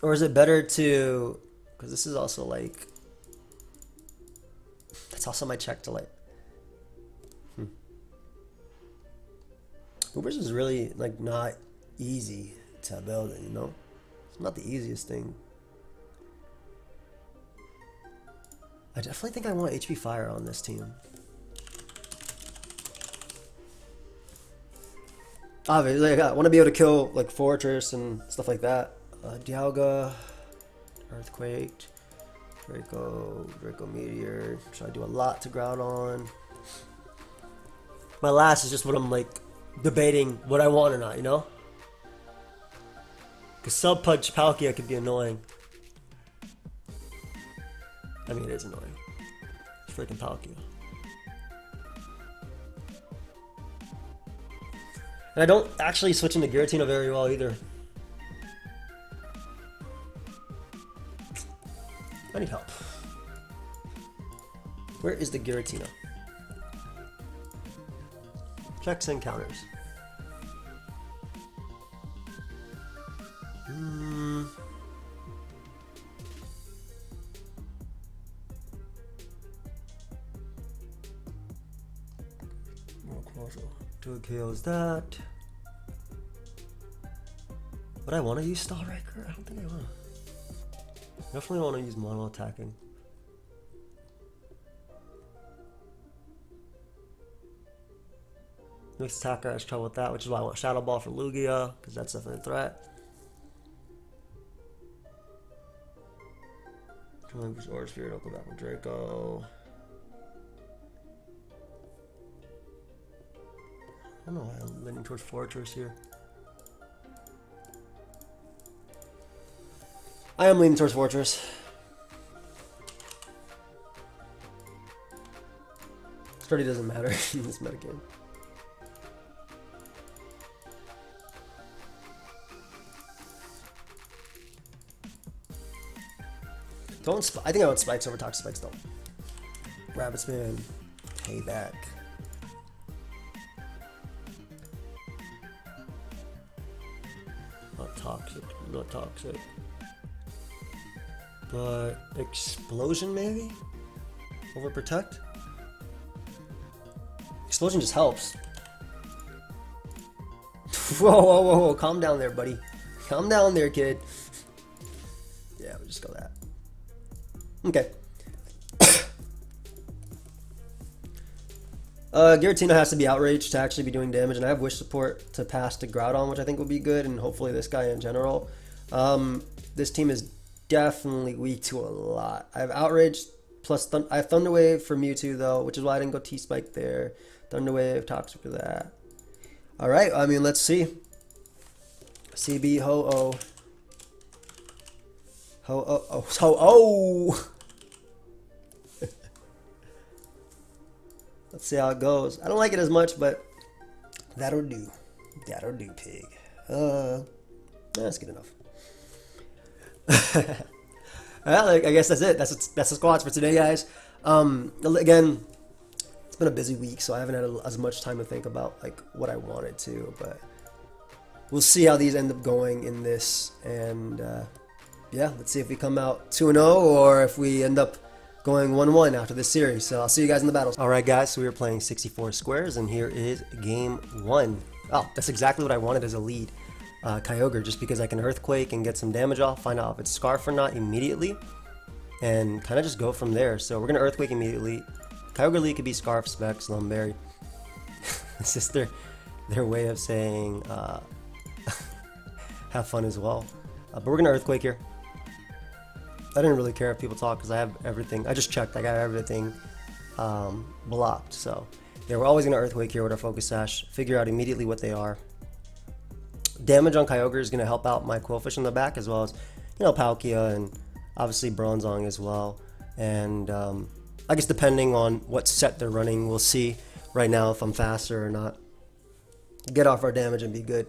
Or is it better to... Because this is also like... That's also my check to like... Ubers is really like not easy to build it, you know? It's not the easiest thing. I definitely think I want HP Fire on this team. Obviously, I want to be able to kill like Fortress and stuff like that. Dialga, Earthquake, Draco Meteor. Try to do a lot to Groudon. My last is just what I'm like debating what I want or not, you know? Because Sub Punch Palkia could be annoying. I mean, it is annoying. It's freaking Palkia. And I don't actually switch into Giratina very well either. I need help. Where is the Giratina? Checks and counters. Two kills that. Would I want to use Stallraker? I don't think I will. Definitely want to use mono attacking. Mixed attacker has trouble with that, which is why I want Shadow Ball for Lugia, because that's definitely a threat. Or Spirit, I'll go back with Draco. I don't know why I'm leaning towards Fortress here. I am leaning towards Fortress. Sturdy doesn't matter in this metagame. I think I want Spikes over Toxic Spikes though. Rabbit Spin, Payback. Not toxic. But Explosion maybe? Over Protect? Explosion just helps. Whoa, calm down there, buddy. Calm down there, kid. Yeah, we'll just go that. Okay. Giratina has to be outraged to actually be doing damage, and I have Wish support to pass to Groudon, which I think will be good, and hopefully this guy in general. This team is definitely weak to a lot. I have Outrage plus I have Thunder Wave for Mewtwo though, which is why I didn't go T-Spike there. Thunder Wave, Toxic for that. All right, I mean, let's see. CB Ho-Oh. Ho-Oh. Ho-Oh! Let's see how it goes. I don't like it as much, but that'll do. That'll do, pig. That's good enough. Well, I guess that's it. That's the squads for today, guys. Again, it's been a busy week, so I haven't had as much time to think about like what I wanted to, but we'll see how these end up going in this, and yeah, let's see if we come out 2-0 or if we end up going 1-1 after this series. So I'll see you guys in the battles. All right, guys, so we were playing 64 squares, and here is game 1. Oh, that's exactly what I wanted as a lead. Kyogre, just because I can Earthquake and get some damage off, find out if it's Scarf or not immediately, and kind of just go from there. So we're going to Earthquake immediately. Kyogre lead could be Scarf, Specs, Lumberry. It's just their way of saying have fun as well. But we're going to Earthquake here. I didn't really care if people talk because I have everything. I just checked. I got everything blocked. So yeah, we're always going to Earthquake here with our Focus Sash. Figure out immediately what they are. Damage on Kyogre is going to help out my Quillfish in the back, as well as, you know, Palkia and obviously Bronzong as well. And I guess depending on what set they're running, we'll see right now if I'm faster or not. Get off our damage and be good.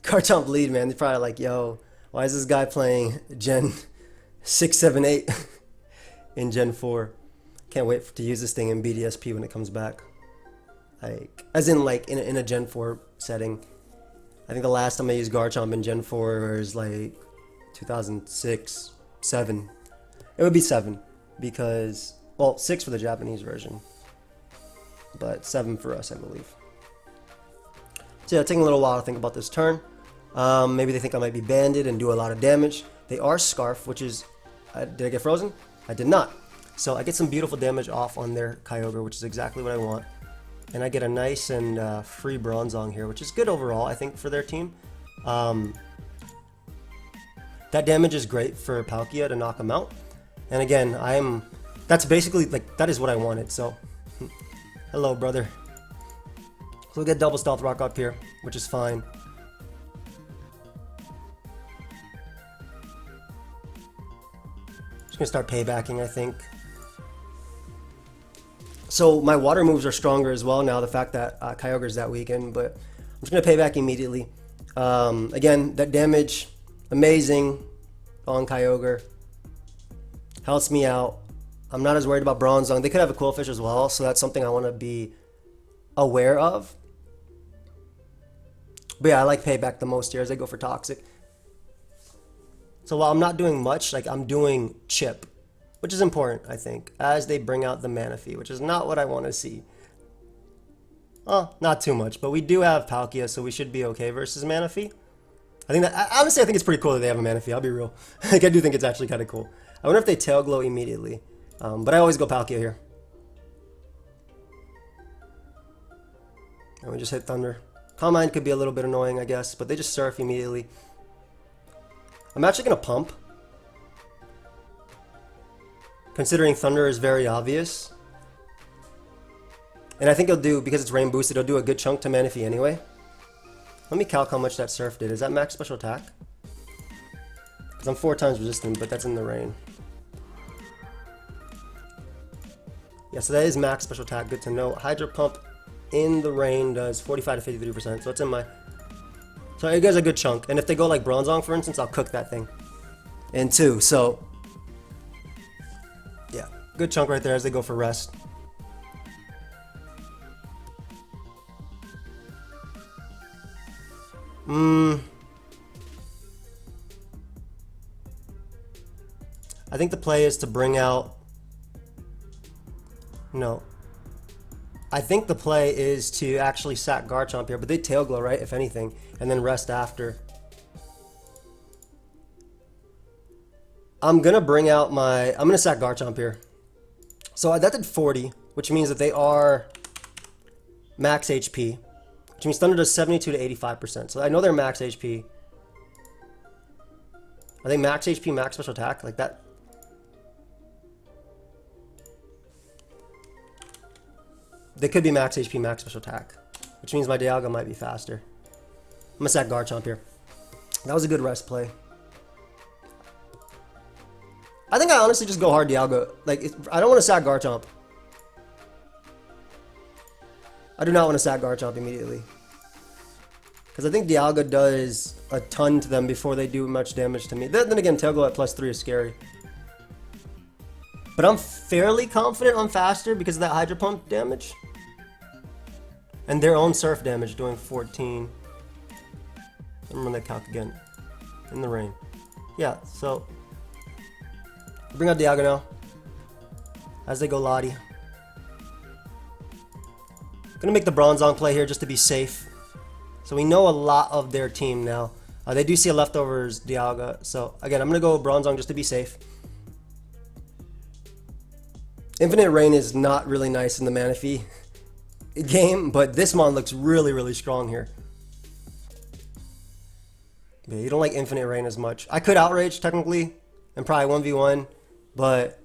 Garchomp lead, man. They're probably like, yo, why is this guy playing Gen 6, 7, 8 in Gen 4? Can't wait to use this thing in BDSP when it comes back. Like, as in like in a Gen 4 setting. I think the last time I used Garchomp in Gen 4 was like 2006, 7. It would be 7 because, well, 6 for the Japanese version, but 7 for us, I believe. So yeah, taking a little while to think about this turn. Maybe they think I might be banded and do a lot of damage. They are Scarf, which is, did I get frozen? I did not. So I get some beautiful damage off on their Kyogre, which is exactly what I want. And I get a nice and free Bronzong here, which is good overall, I think, for their team. That damage is great for Palkia to knock him out. And again, that's basically, like, that is what I wanted, so. Hello, brother. So we get double Stealth Rock up here, which is fine. Just gonna start paybacking, I think. So my water moves are stronger as well now, the fact that Kyogre's that weakened, but I'm just gonna pay back immediately. Again, that damage, amazing on Kyogre. Helps me out. I'm not as worried about Bronzong. They could have a Quillfish as well, so that's something I want to be aware of. But yeah, I like payback the most here as I go for Toxic. So while I'm not doing much, like I'm doing chip, which is important, I think, as they bring out the Manaphy, which is not what I want to see. Oh, not too much, but we do have Palkia, so we should be okay versus Manaphy. I think that, honestly, I think it's pretty cool that they have a Manaphy, I'll be real. Like, I do think it's actually kind of cool. I wonder if they Tail Glow immediately. But I always go Palkia here. And we just hit Thunder. Calm Mind could be a little bit annoying, I guess, but they just Surf immediately. I'm actually going to Pump. Considering Thunder is very obvious. And I think it'll do, because it's Rain Boosted, it'll do a good chunk to Manaphy anyway. Let me calc how much that Surf did. Is that max special attack? Because I'm 4 times resistant, but that's in the rain. Yeah, so that is max special attack. Good to know. Hydro Pump in the rain does 45 to 53%. So it's in my... So it gives a good chunk. And if they go like Bronzong, for instance, I'll cook that thing in 2. So, yeah, good chunk right there as they go for rest. I think the play is to bring out... No. I think the play is to actually sack Garchomp here, but they Tail Glow, right, if anything, and then rest after. I'm going to bring out my... I'm going to sack Garchomp here. So that did 40, which means that they are max HP, which means Thunder does 72 to 85%. So I know they're max HP. Are they max HP, max special attack? Like that... They could be max HP, max special attack, which means my Dialga might be faster. I'm gonna sack Garchomp here. That was a good rest play. I think I honestly just go hard Dialga. Like, I don't want to sack Garchomp. I do not want to sack Garchomp immediately. Because I think Dialga does a ton to them before they do much damage to me. Then again, Tail Glow at +3 is scary. But I'm fairly confident I'm faster because of that Hydro Pump damage. And their own Surf damage doing 14. Let me run that calc again. In the rain. Yeah, so... Bring out Dialga now. As they go Lottie. Gonna make the Bronzong play here just to be safe. So we know a lot of their team now. They do see a leftovers Dialga. So again, I'm gonna go Bronzong just to be safe. Infinite Rain is not really nice in the Manaphy game, but this mon looks really, really strong here. Yeah, you don't like Infinite Rain as much. I could Outrage technically and probably 1v1, but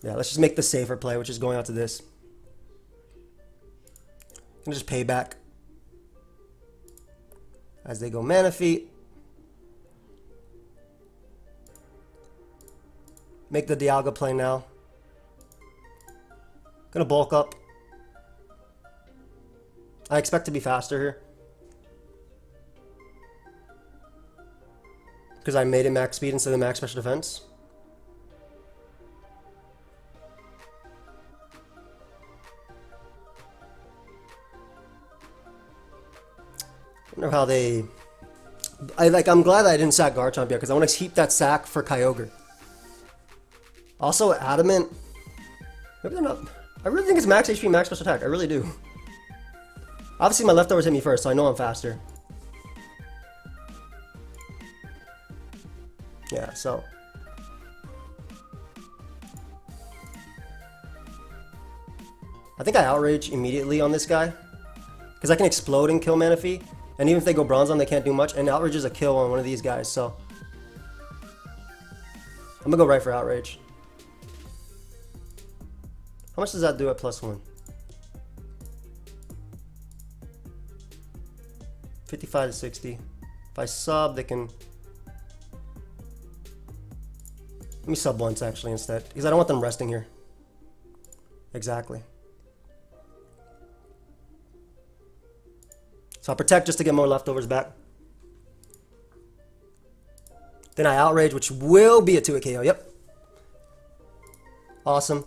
yeah, let's just make the safer play, which is going out to this. And just pay back as they go Manaphy. Make the Dialga play now. Gonna bulk up. I expect to be faster here. Because I made it max speed instead of max special defense. I wonder how they... I'm glad that I didn't sack Garchomp yet, because I want to keep that sack for Kyogre. Also, Adamant... Maybe they're not... I really think it's max HP, max special attack. I really do. Obviously, my leftovers hit me first, so I know I'm faster. Yeah, so... I think I Outrage immediately on this guy. Because I can explode and kill Manaphy. And even if they go bronze on, they can't do much. And Outrage is a kill on one of these guys, so. I'm gonna go right for Outrage. How much does that do at +1? 55 to 60. If I sub, they can... Let me sub once actually instead. Because I don't want them resting here. Exactly. So I'll protect just to get more leftovers back. Then I Outrage, which will be a 2-hit KO. Yep. Awesome.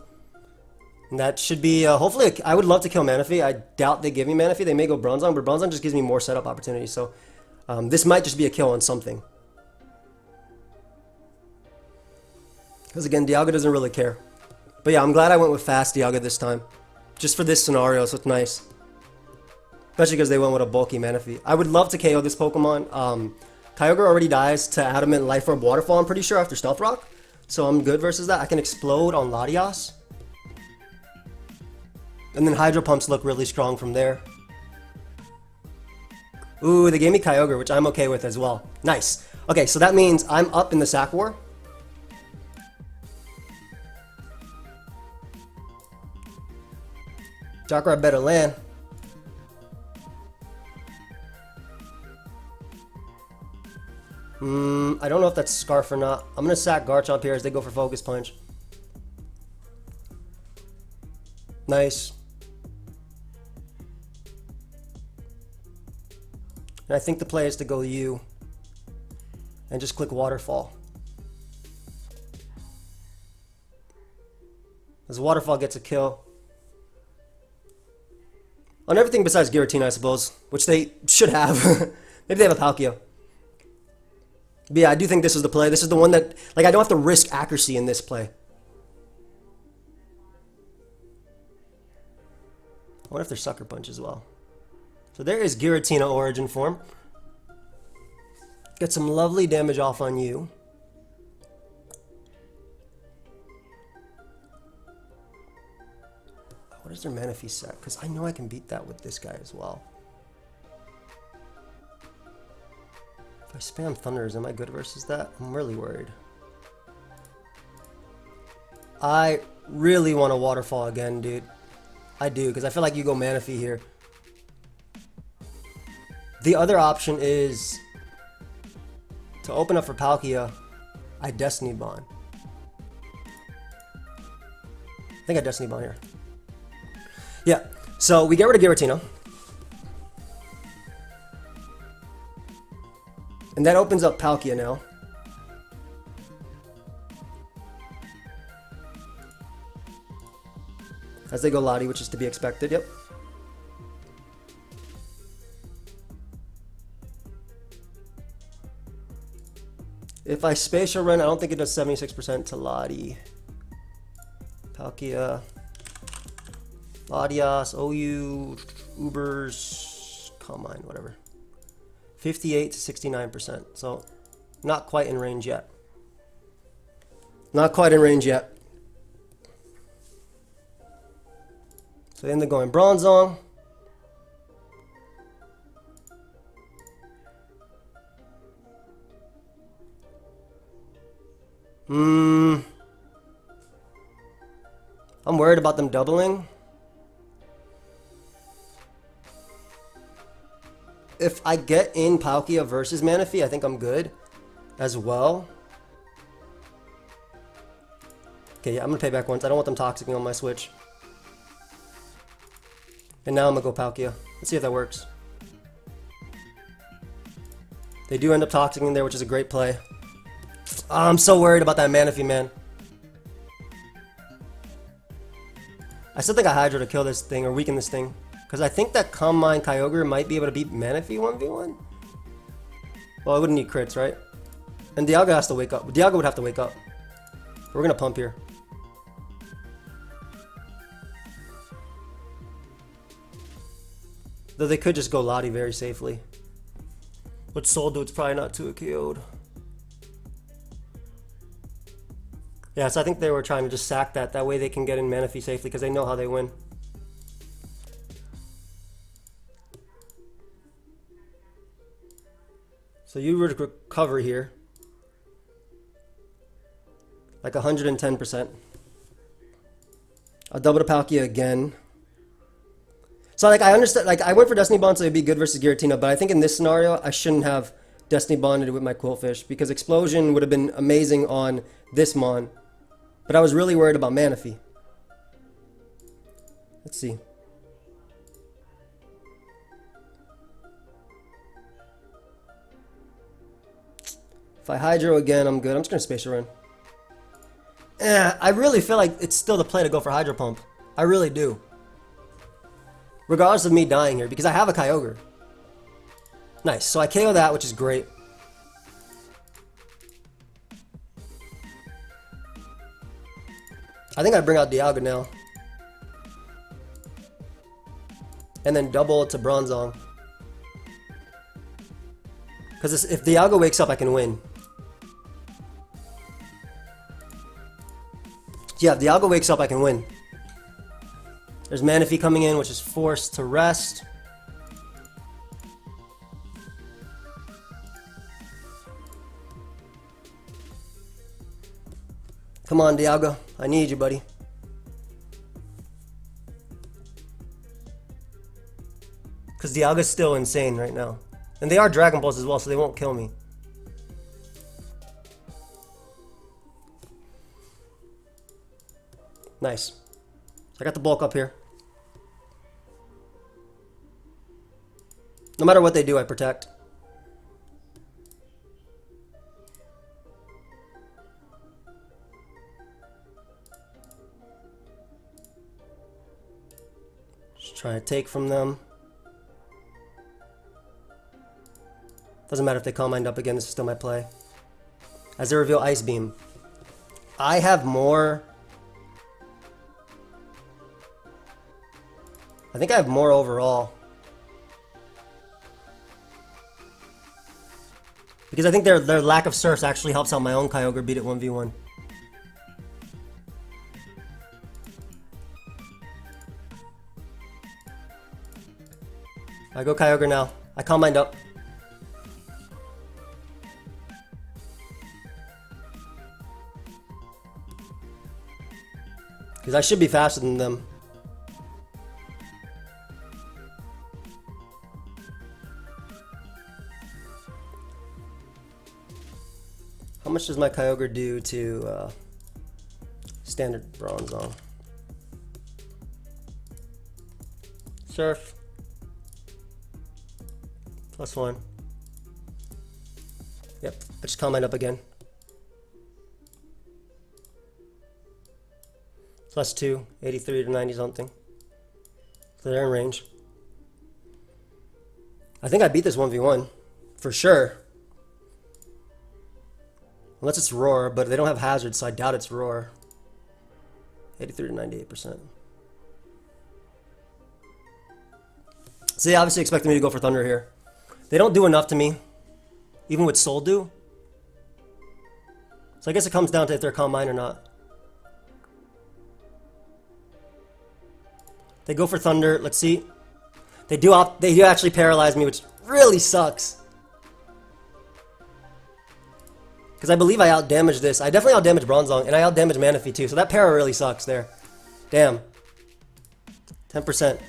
And that should be, hopefully, I would love to kill Manaphy. I doubt they give me Manaphy. They may go Bronzong, but Bronzong just gives me more setup opportunities. So this might just be a kill on something. Because again, Dialga doesn't really care. But yeah, I'm glad I went with fast Dialga this time. Just for this scenario, so it's nice. Especially because they went with a bulky Manaphy. I would love to KO this Pokemon. Kyogre already dies to Adamant, Life Orb, Waterfall, I'm pretty sure, after Stealth Rock. So I'm good versus that. I can explode on Latias. And then Hydro Pumps look really strong from there. Ooh, they gave me Kyogre, which I'm okay with as well. Nice. Okay, so that means I'm up in the Sack War. Darkrai better land. I don't know if that's Scarf or not. I'm going to sack Garchomp here as they go for Focus Punch. Nice. And I think the play is to go U. And just click Waterfall. As Waterfall gets a kill. On everything besides Giratina, I suppose. Which they should have. Maybe they have a Palkia. But yeah, I do think this is the play. This is the one that, like, I don't have to risk accuracy in this play. I wonder if there's Sucker Punch as well. So there is Giratina Origin form. Get some lovely damage off on you. What is their Manaphy set? Because I know I can beat that with this guy as well. If I spam Thunders, am I good versus that? I'm really worried. I really want a Waterfall again, dude. I do, because I feel like you go Manaphy here. The other option is to open up for Palkia. I Destiny Bond. I think I Destiny Bond here. Yeah, so we get rid of Giratina. And that opens up Palkia now. As they go Lottie, which is to be expected, yep. If I Spatial Run, I don't think it does 76% to Lottie. Palkia. Latias, OU, Ubers, Combine, whatever. 58 to 69%. So, not quite in range yet. Not quite in range yet. So, then they're going Bronzong. I'm worried about them doubling. If I get in Palkia versus Manaphy, I think I'm good as well. Okay, yeah, I'm going to pay back once. I don't want them toxicing on my switch. And now I'm going to go Palkia. Let's see if that works. They do end up toxicing there, which is a great play. Oh, I'm so worried about that Manaphy, man. I still think I Hydro to kill this thing or weaken this thing. Because I think that Calm Mind Kyogre might be able to beat Manaphy 1v1. Well, I wouldn't need crits, right? And Dialga has to wake up. Dialga would have to wake up. We're going to pump here. Though they could just go Lottie very safely. But Soul Dude's probably not too KO'd. Yeah, so I think they were trying to just sack that. That way they can get in Manaphy safely because they know how they win. So you would recover here. Like 110%. I'll double the Palkia again. So like I understand, like I went for Destiny Bond so it'd be good versus Giratina, but I think in this scenario I shouldn't have Destiny Bonded with my Quillfish because Explosion would have been amazing on this Mon. But I was really worried about Manaphy. Let's see. If I Hydro again, I'm good. I'm just gonna Space Run. I really feel like it's still the play to go for Hydro Pump. I really do. Regardless of me dying here, because I have a Kyogre. Nice. So I KO that, which is great. I think I bring out Dialga now. And then double to Bronzong. Because if Dialga wakes up, I can win. Yeah, if Dialga wakes up, I can win. There's Manaphy coming in, which is forced to rest. Come on, Dialga. I need you, buddy. Because Dialga's still insane right now. And they are Dragon Balls as well, so they won't kill me. Nice. So I got the bulk up here. No matter what they do, I protect. Just try to take from them. Doesn't matter if they Calm Mind up again, this is still my play. As they reveal Ice Beam. I have more... I think I have more overall. Because I think their lack of surfs actually helps out my own Kyogre beat it 1v1. I go Kyogre now. I Calm Mind up. Because I should be faster than them. How much does my Kyogre do to standard Bronzong? Surf. +1. Yep, I just Calm Mind up again. +2, 83 to 90 something. So they're in range. I think I beat this 1v1. For sure. Unless it's Roar, but they don't have Hazard, so I doubt it's Roar. 83 to 98%. So they obviously expected me to go for Thunder here. They don't do enough to me. Even with Soul Do. So I guess it comes down to if they're Calm Mind or not. They go for Thunder. Let's see. They do actually paralyze me, which really sucks. Because I believe I outdamaged this. I definitely outdamaged Bronzong, and I outdamaged Manaphy too. So that para really sucks there. Damn. 10%.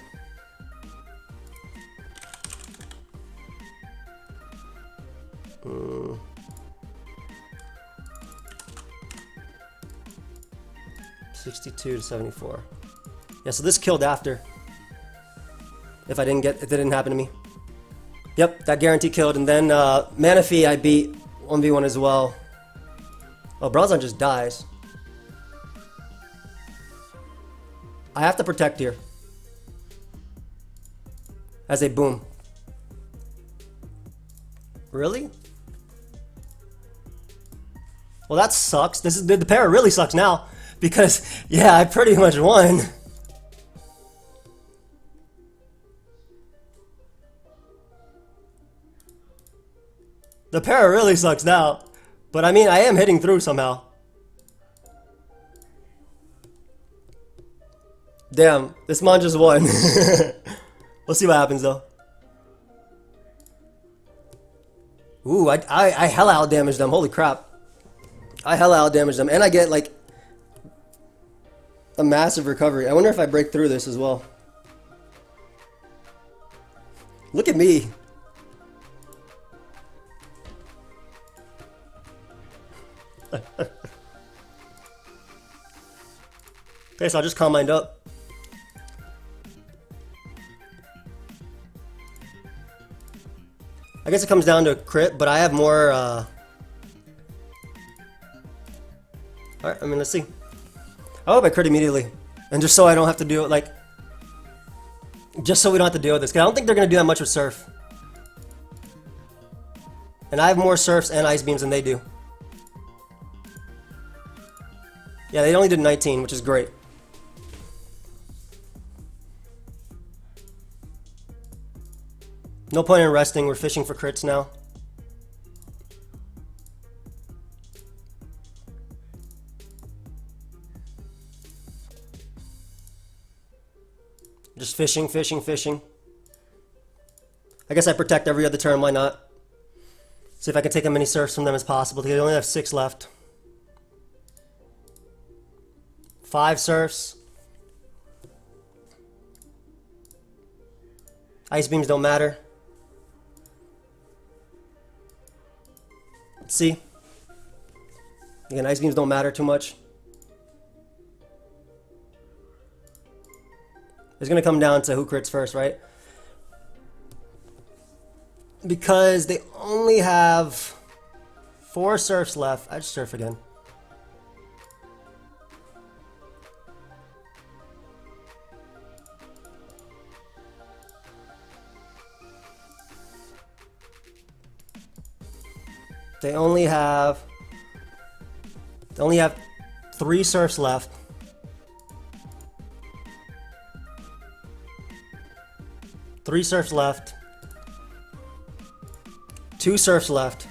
Hmm. 62 to 74. Yeah, so this killed after. If it didn't happen to me. Yep, that guarantee killed. And then Manaphy I beat 1v1 as well. Oh, Bronzong just dies. I have to protect here. As a boom. Really? Well, that sucks. The para really sucks now. Because, yeah, I pretty much won. The para really sucks now. But I mean, I am hitting through somehow. Damn, this Mon just won. We'll see what happens though. Ooh, I hella out damaged them. Holy crap. I hella out damaged them. And I get like a massive recovery. I wonder if I break through this as well. Look at me. Okay, so I'll just calm mind up. I guess it comes down to crit, but I have more, Alright, I mean, let's see. I hope I crit immediately. And just so I don't have to do it, like... Just so we don't have to deal with this. Because I don't think they're going to do that much with Surf. And I have more Surfs and Ice Beams than they do. Yeah, they only did 19, which is great. No point in resting, we're fishing for crits now. Just fishing, fishing, fishing. I guess I protect every other turn, why not? See if I can take as many Surfs from them as possible. They only have 6 left. 5 Surfs. Ice Beams don't matter. Let's see. Again, Ice Beams don't matter too much. It's going to come down to who crits first, right? Because they only have 4 Surfs left. I just Surf again. They only have 3 Surfs left. Three Surfs left. 2 Surfs left.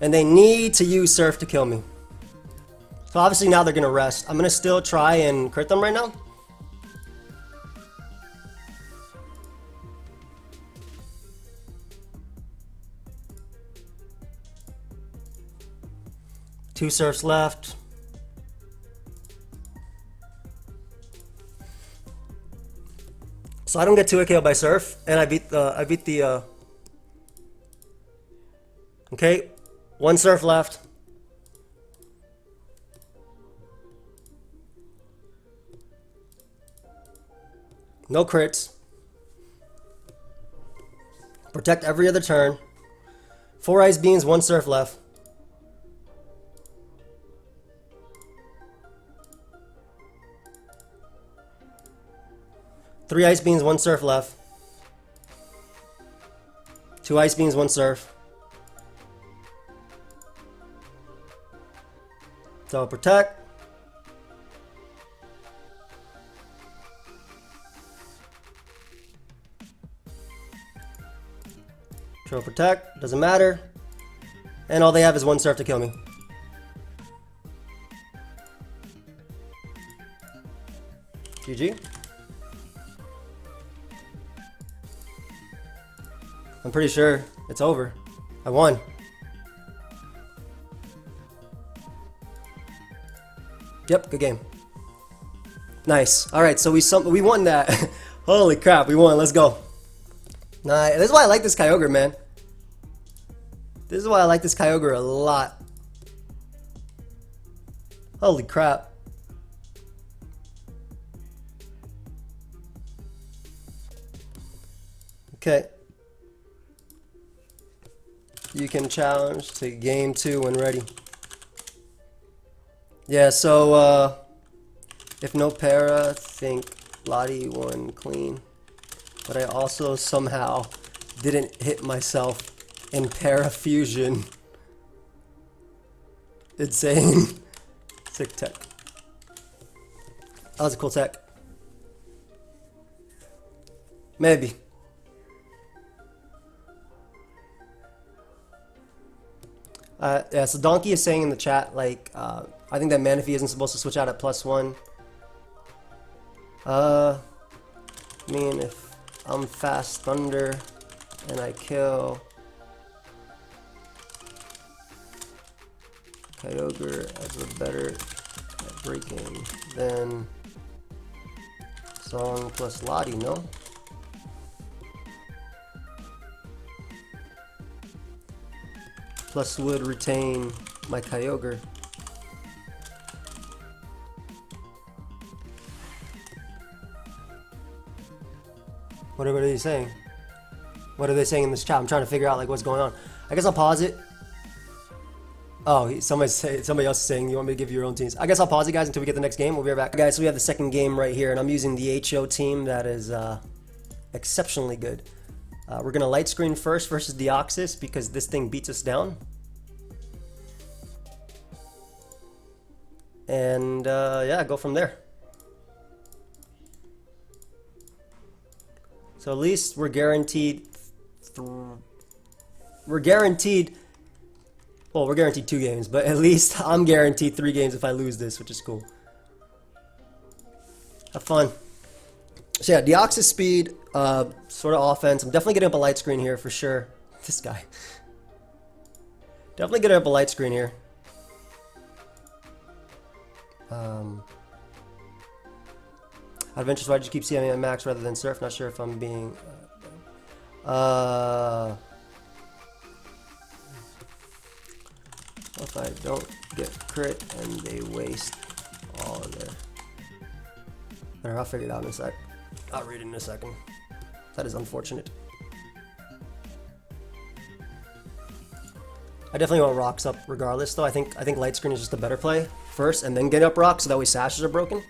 And they need to use Surf to kill me. So obviously now they're going to rest. I'm going to still try and crit them right now. Two Surfs left. So I don't get 2 KO by Surf, and I beat the okay, 1 Surf left. No crits. Protect every other turn. 4 Ice Beams, 1 Surf left. Three Ice Beams, 1 Surf left. 2 Ice Beams, 1 Surf. So protect. Control protect, doesn't matter. And all they have is 1 Surf to kill me. GG. I'm pretty sure it's over. I won. Yep, good game. Nice. All right, so we won that. Holy crap, we won. Let's go. Nice. This is why I like this Kyogre, man. This is why I like this Kyogre a lot. Holy crap. Okay. You can challenge to game 2 when ready. Yeah, so if no para, think Lottie won clean. But I also somehow didn't hit myself in para fusion. Insane. Sick tech. That was a cool tech. Maybe. Yeah, so Donkey is saying in the chat, like, I think that Manaphy isn't supposed to switch out at +1. I mean, if I'm Fast Thunder and I kill Kyogre as a better at breaking than Song plus Lottie, no? Plus would retain my Kyogre. What are they saying? What are they saying in this chat? I'm trying to figure out like what's going on. I guess I'll pause it. Oh, somebody else is saying you want me to give you your own teams. I guess I'll pause it, guys, until we get the next game. We'll be right back. Guys, so we have the second game right here, and I'm using the HO team that is exceptionally good. We're going to light screen first versus Deoxys because this thing beats us down. And yeah, go from there. So at least we're guaranteed. We're guaranteed 2 games, but at least I'm guaranteed 3 games if I lose this, which is cool. Have fun. So yeah, Deoxys speed, sort of offense. I'm definitely getting up a light screen here for sure. This guy. Definitely getting up a light screen here. Adventures, why did you keep CMA at max rather than Surf? Not sure if I'm being... if I don't get crit and they waste all of their... I'll figure it out in a sec. I'll read it in a second. That is unfortunate. I definitely want rocks up regardless though. I think light screen is just a better play first and then get up rocks so that way sashes are broken.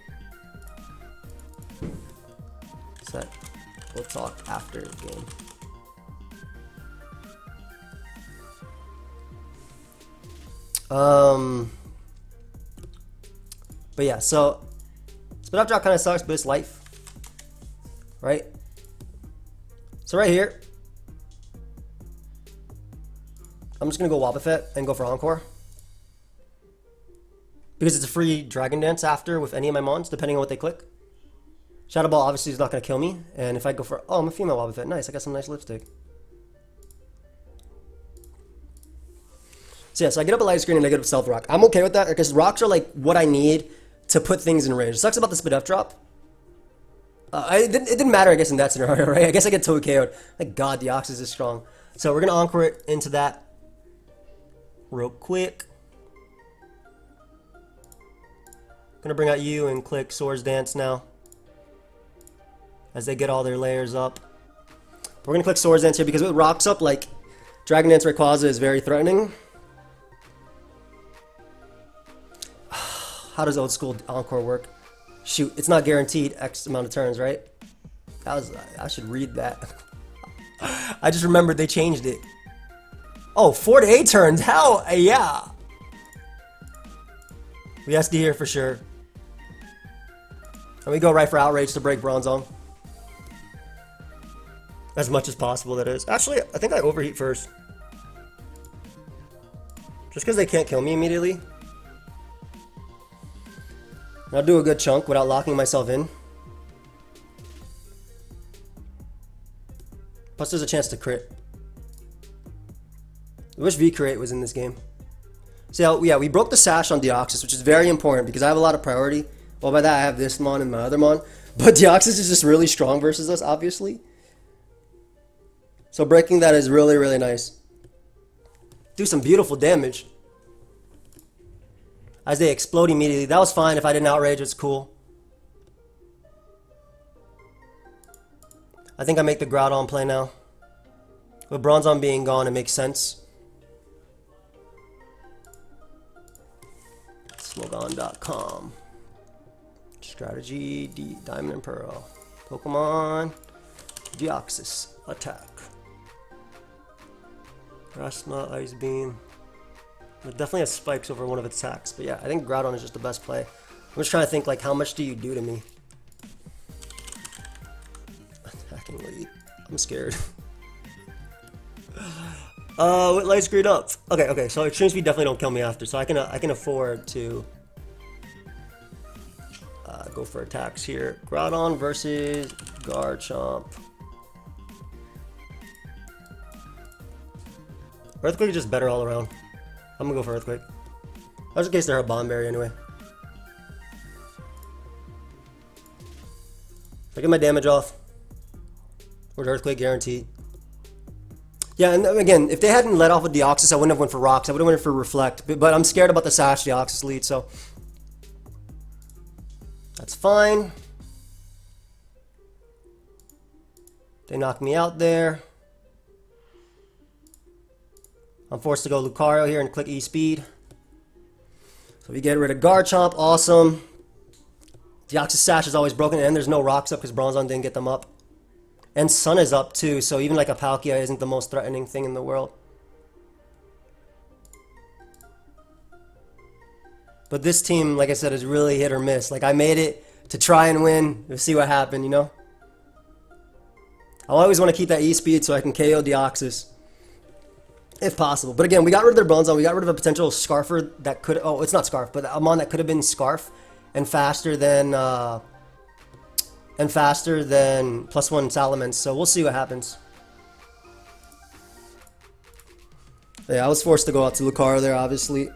So we'll talk after game. But yeah, so spin up drop kind of sucks, but it's life, right? So right here, I'm just gonna go Wobbuffet and go for Encore because it's a free Dragon Dance after with any of my mons, depending on what they click. Shadow Ball obviously is not gonna kill me, and if I go for I'm a female Wobbuffet, nice, I got some nice lipstick. So yeah, so I get up a light screen and I get up Stealth Rock. I'm okay with that because rocks are like what I need to put things in range. It sucks about the Spit F drop. It didn't matter, I guess, in that scenario, right? I guess I get totally KO'd. Like, God, Deoxys is strong. So we're going to Encore it into that real quick. Going to bring out you and click Swords Dance now as they get all their layers up. We're going to click Swords Dance here because with rocks up, like, Dragon Dance Rayquaza is very threatening. How does old school Encore work? Shoot, it's not guaranteed X amount of turns, right? I should read that. I just remembered they changed it. Oh, 4 to 8 turns. Hell yeah. We SD here for sure. And we go right for Outrage to break Bronzong. As much as possible, that is. Actually, I think I overheat first. Just because they can't kill me immediately. I'll do a good chunk without locking myself in. Plus there's a chance to crit. I wish V-Crit was in this game. So yeah, we broke the sash on Deoxys, which is very important because I have a lot of priority. Well, by that I have this mon and my other mon. But Deoxys is just really strong versus us, obviously. So breaking that is really, really nice. Do some beautiful damage. As they explode immediately. That was fine if I didn't Outrage, it's cool. I think I make the Groudon play now. With Bronzong being gone, it makes sense. Slogan.com. Strategy, Diamond and Pearl. Pokemon, Deoxys, attack. Grass Knot, Ice Beam. It definitely has spikes over one of its attacks. But yeah, I think Groudon is just the best play. I'm just trying to think, like, how much do you do to me? Attacking lead. I'm scared. With light screen up. Okay, so extreme speed definitely don't kill me after. So I can afford to go for attacks here. Groudon versus Garchomp. Earthquake is just better all around. I'm gonna go for Earthquake. That's in case they're a Bomb Berry anyway. I get my damage off. With Earthquake guaranteed. Yeah, and again, if they hadn't let off with Deoxys, I wouldn't have went for Rocks. I would have went for Reflect. But I'm scared about the Sash Deoxys lead, so that's fine. They knock me out there. I'm forced to go Lucario here and click E-Speed. So we get rid of Garchomp, awesome. Deoxys Sash is always broken, and there's no Rocks up because Bronzong didn't get them up. And Sun is up too, so even like a Palkia isn't the most threatening thing in the world. But this team, like I said, is really hit or miss. Like I made it to try and win. We'll see what happened, you know? I always want to keep that E-Speed so I can KO Deoxys. If possible. But again, we got rid of their Bronzong. We got rid of a potential Scarfer that could... Oh, it's not Scarf, but a Mon that could have been Scarf and faster than... +1 Salamence, so we'll see what happens. Yeah, I was forced to go out to Lucario there, obviously.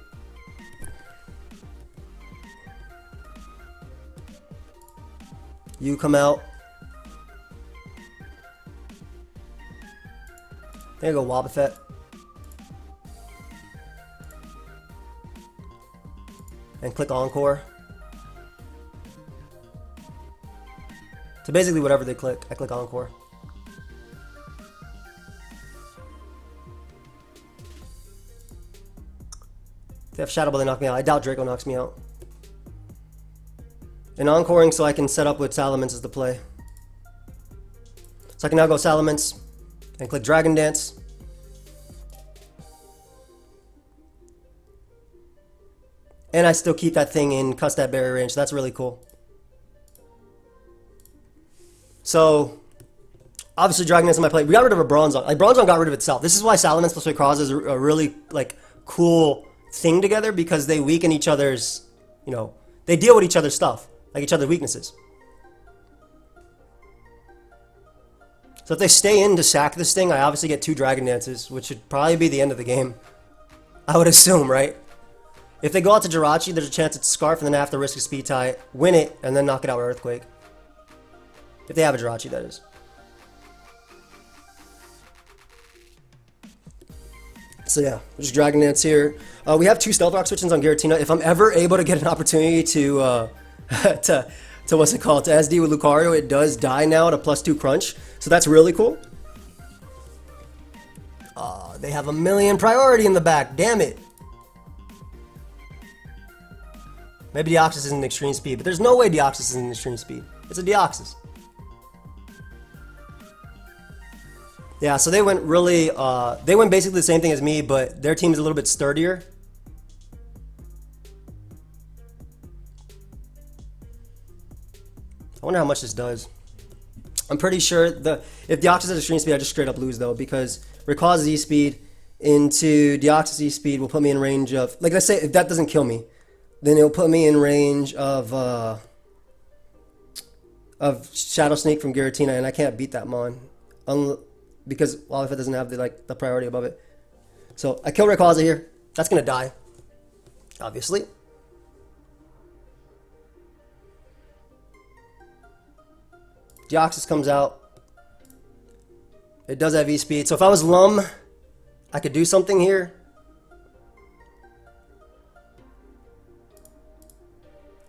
You come out. There you go, Wobbuffet. And click Encore. So basically whatever they click, I click Encore. If they have Shadow Ball, they knock me out. I doubt Draco knocks me out. And Encoring so I can set up with Salamence as the play. So I can now go Salamence and click Dragon Dance. And I still keep that thing in Custap Berry range, so that's really cool. So, obviously Dragon Dance in my play. We got rid of a Bronzong. Like, Bronzong got rid of itself. This is why Salamence plus Rayquaza is a really, like, cool thing together, because they weaken each other's, you know, they deal with each other's stuff, like each other's weaknesses. So if they stay in to sack this thing, I obviously get 2 Dragon Dances, which should probably be the end of the game. I would assume, right? If they go out to Jirachi, there's a chance it's Scarf, and then I have to risk a Speed Tie, win it, and then knock it out with Earthquake. If they have a Jirachi, that is. So yeah, just Dragon Dance here. We have 2 Stealth Rock switches on Giratina. If I'm ever able to get an opportunity to what's it called, to SD with Lucario, it does die now at a +2 crunch. So that's really cool. They have a million priority in the back. Damn it. Maybe Deoxys isn't extreme speed, but there's no way Deoxys isn't extreme speed. It's a Deoxys. Yeah, so they went really, they went basically the same thing as me, but their team is a little bit sturdier. I wonder how much this does. I'm pretty sure if Deoxys has extreme speed, I just straight up lose though, because Rayquaza's E-Speed into Deoxys E-Speed will put me in range of, like let's say if that doesn't kill me, then it'll put me in range of Shadow Sneak from Giratina, and I can't beat that Mon. Because Wobbuffet doesn't have the priority above it. So I kill Rayquaza here. That's gonna die, obviously. Deoxys comes out. It does have E-Speed. So if I was Lum, I could do something here.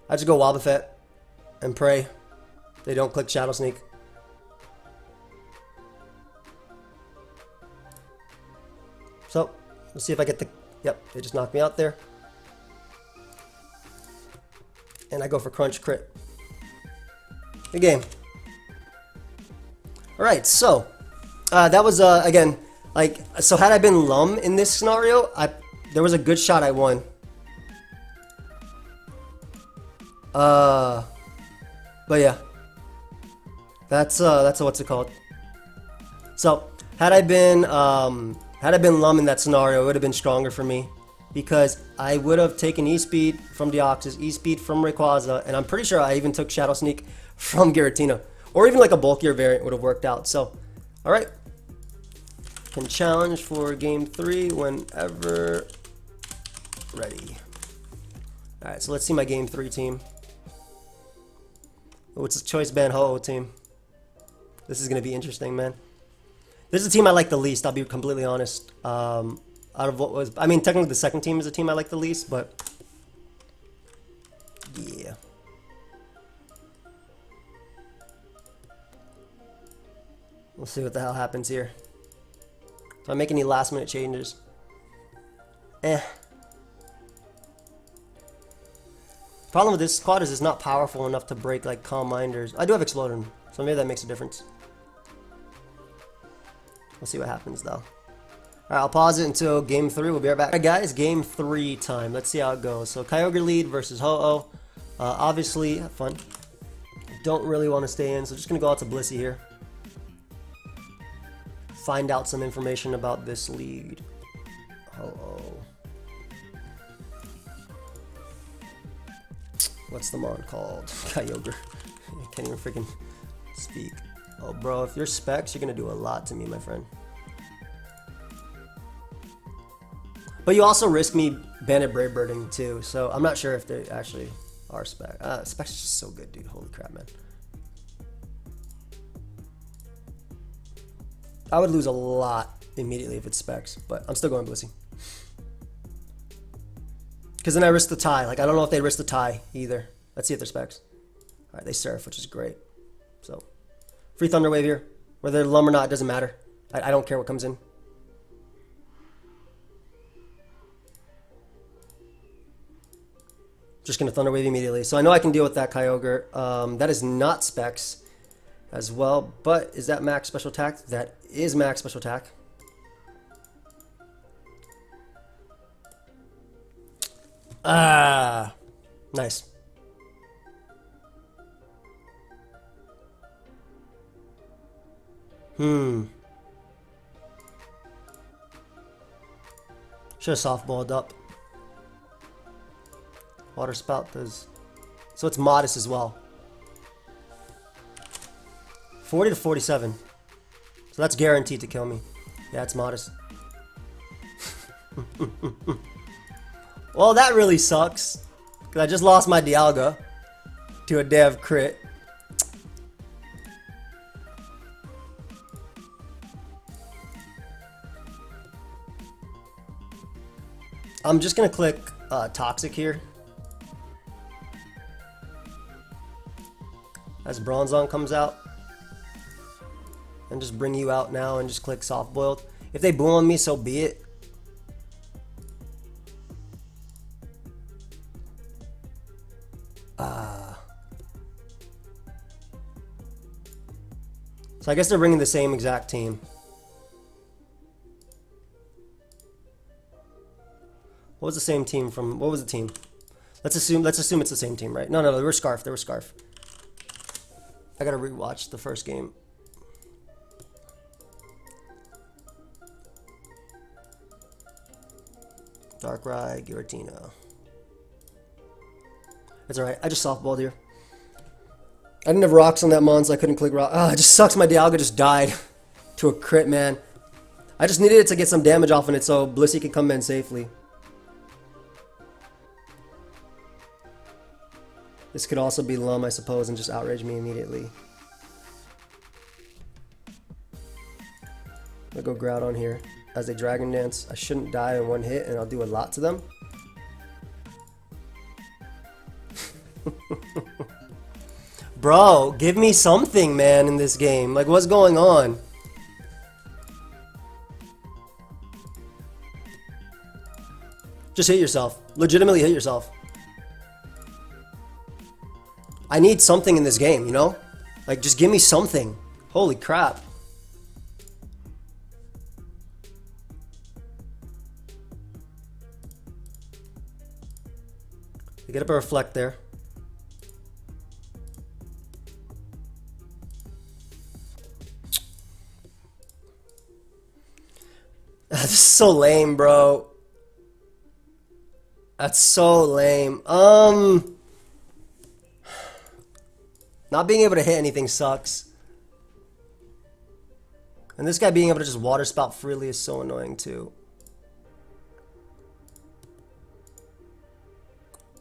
I just go Wobbuffet and pray they don't click Shadow Sneak. So, let's see if I get the... Yep, they just knocked me out there. And I go for Crunch Crit. Good game. Alright, so... that was, again... Like, so had I been Lum in this scenario, there was a good shot I won. But yeah. That's what's it called. So, had I been Lum in that scenario, it would have been stronger for me, because I would have taken E-Speed from Deoxys, E-Speed from Rayquaza, and I'm pretty sure I even took Shadow Sneak from Giratina. Or even like a bulkier variant would have worked out. So, alright. can challenge for game 3 whenever ready. Alright, so let's see my game 3 team. Oh, it's a choice band Ho-Oh team. This is going to be interesting, man. This is a team I like the least, I'll be completely honest. Out of what was... I mean, technically the second team is the team I like the least, but... yeah. We'll see what the hell happens here. Do I make any last minute changes? Problem with this squad is it's not powerful enough to break like Calm Minders. I do have Exploding, so maybe that makes a difference. We'll see what happens though. Alright, I'll pause it until game 3. We'll be right back. Alright guys, game 3 time. Let's see how it goes. So Kyogre lead versus Ho-Oh. Obviously, have fun. Don't really want to stay in, so just going to go out to Blissey here. Find out some information about this lead. Ho-Oh. What's the mon called? Kyogre. I can't even freaking speak. Oh bro, if you're Specs, you're going to do a lot to me, my friend. But you also risk me Bandit Brave Birding too, so I'm not sure if they actually are Specs. Specs is just so good, dude. Holy crap, man. I would lose a lot immediately if it's Specs, but I'm still going Blissey. Because then I risk the tie. Like, I don't know if they risk the tie either. Let's see if they're Specs. Alright, they Surf, which is great. So, free Thunder Wave here. Whether they're Lum or not, it doesn't matter. I don't care what comes in. Just going to Thunder Wave immediately. So I know I can deal with that Kyogre. That is not Specs as well. But is that max special attack? That is max special attack. Ah, nice. Should have softballed up. Water Spout does... So it's Modest as well. 40 to 47. So that's guaranteed to kill me. Yeah, it's Modest. Well, that really sucks. Because I just lost my Dialga to a dev crit. I'm just going to click Toxic here. As Bronzong comes out. And just bring you out now and just click Soft Boiled. If they boom on me, so be it. So I guess they're bringing the same exact team. What was the same team from? What was the team? Let's assume it's the same team, right? No, they were Scarf. They were Scarf. I gotta rewatch the first game. Darkrai, Giratina. It's alright. I just softballed here. I didn't have rocks on that mon, so I couldn't click rock. Ah, it just sucks my Dialga just died to a crit, man. I just needed it to get some damage off on it so Blissey could come in safely. This could also be Lum, I suppose, and just outrage me immediately. I'll go Grout on here. As they Dragon Dance, I shouldn't die in one hit, and I'll do a lot to them. Bro, give me something, man, in this game. Like, what's going on? Just hit yourself. Legitimately hit yourself. I need something in this game, you know? Like, just give me something. Holy crap. Get up a Reflect there. That's so lame, bro. That's so lame. Not being able to hit anything sucks. And this guy being able to just water spout freely is so annoying too.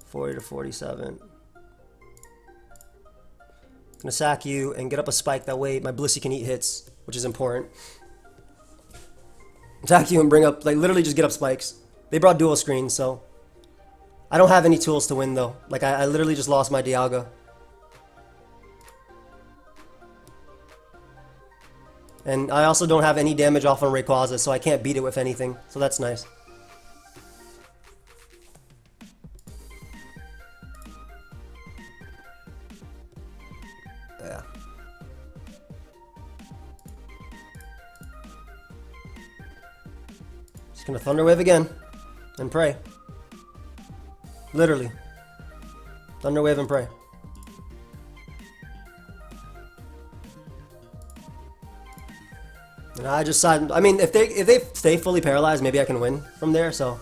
40 to 47. Gonna sack you and get up a spike. That way my Blissey can eat hits, which is important. Attack you and bring up, like, literally just get up spikes. They brought dual screens, so I don't have any tools to win though. Like, I literally just lost my Dialga. And I also don't have any damage off on Rayquaza, so I can't beat it with anything. So that's nice. Yeah. Just gonna Thunder Wave again and pray. Literally. Thunder Wave and pray. And I just decided, I mean, if they stay fully paralyzed, maybe I can win from there, so.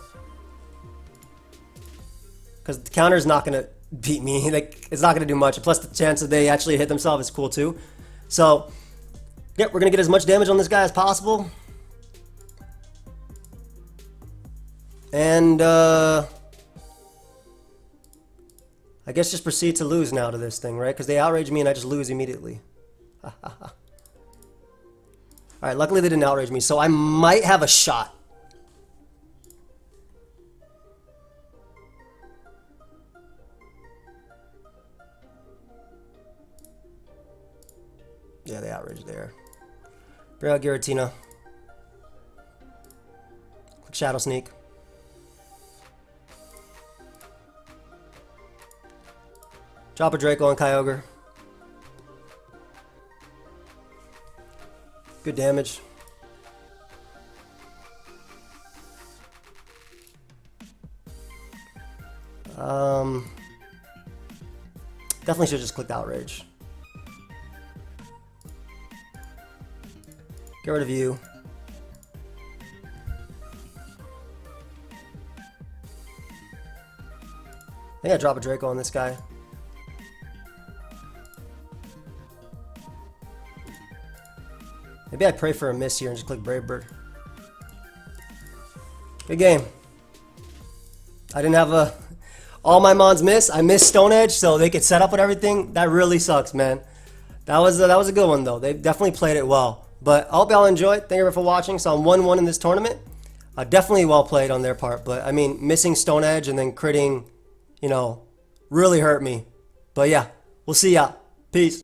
Because the counter is not going to beat me. Like, it's not going to do much. Plus, the chance that they actually hit themselves is cool, too. So, yeah, we're going to get as much damage on this guy as possible. And, I guess just proceed to lose now to this thing, right? Because they outrage me and I just lose immediately. Alright, luckily they didn't outrage me, so I might have a shot. Yeah, they outraged there. Bring out Giratina. Shadow Sneak. Drop a Draco on Kyogre. Good damage. Definitely should have just clicked Outrage. Get rid of you. I think I drop a Draco on this guy. Maybe I pray for a miss here and just click Brave Bird. Good game. I didn't have all my mons miss. I missed Stone Edge, so they could set up with everything. That really sucks, man. That was a good one though. They definitely played it well. But I hope y'all enjoyed. Thank you for watching. So I'm 1-1 in this tournament. Definitely well played on their part. But I mean, missing Stone Edge and then critting, you know, really hurt me. But yeah, we'll see ya. Peace.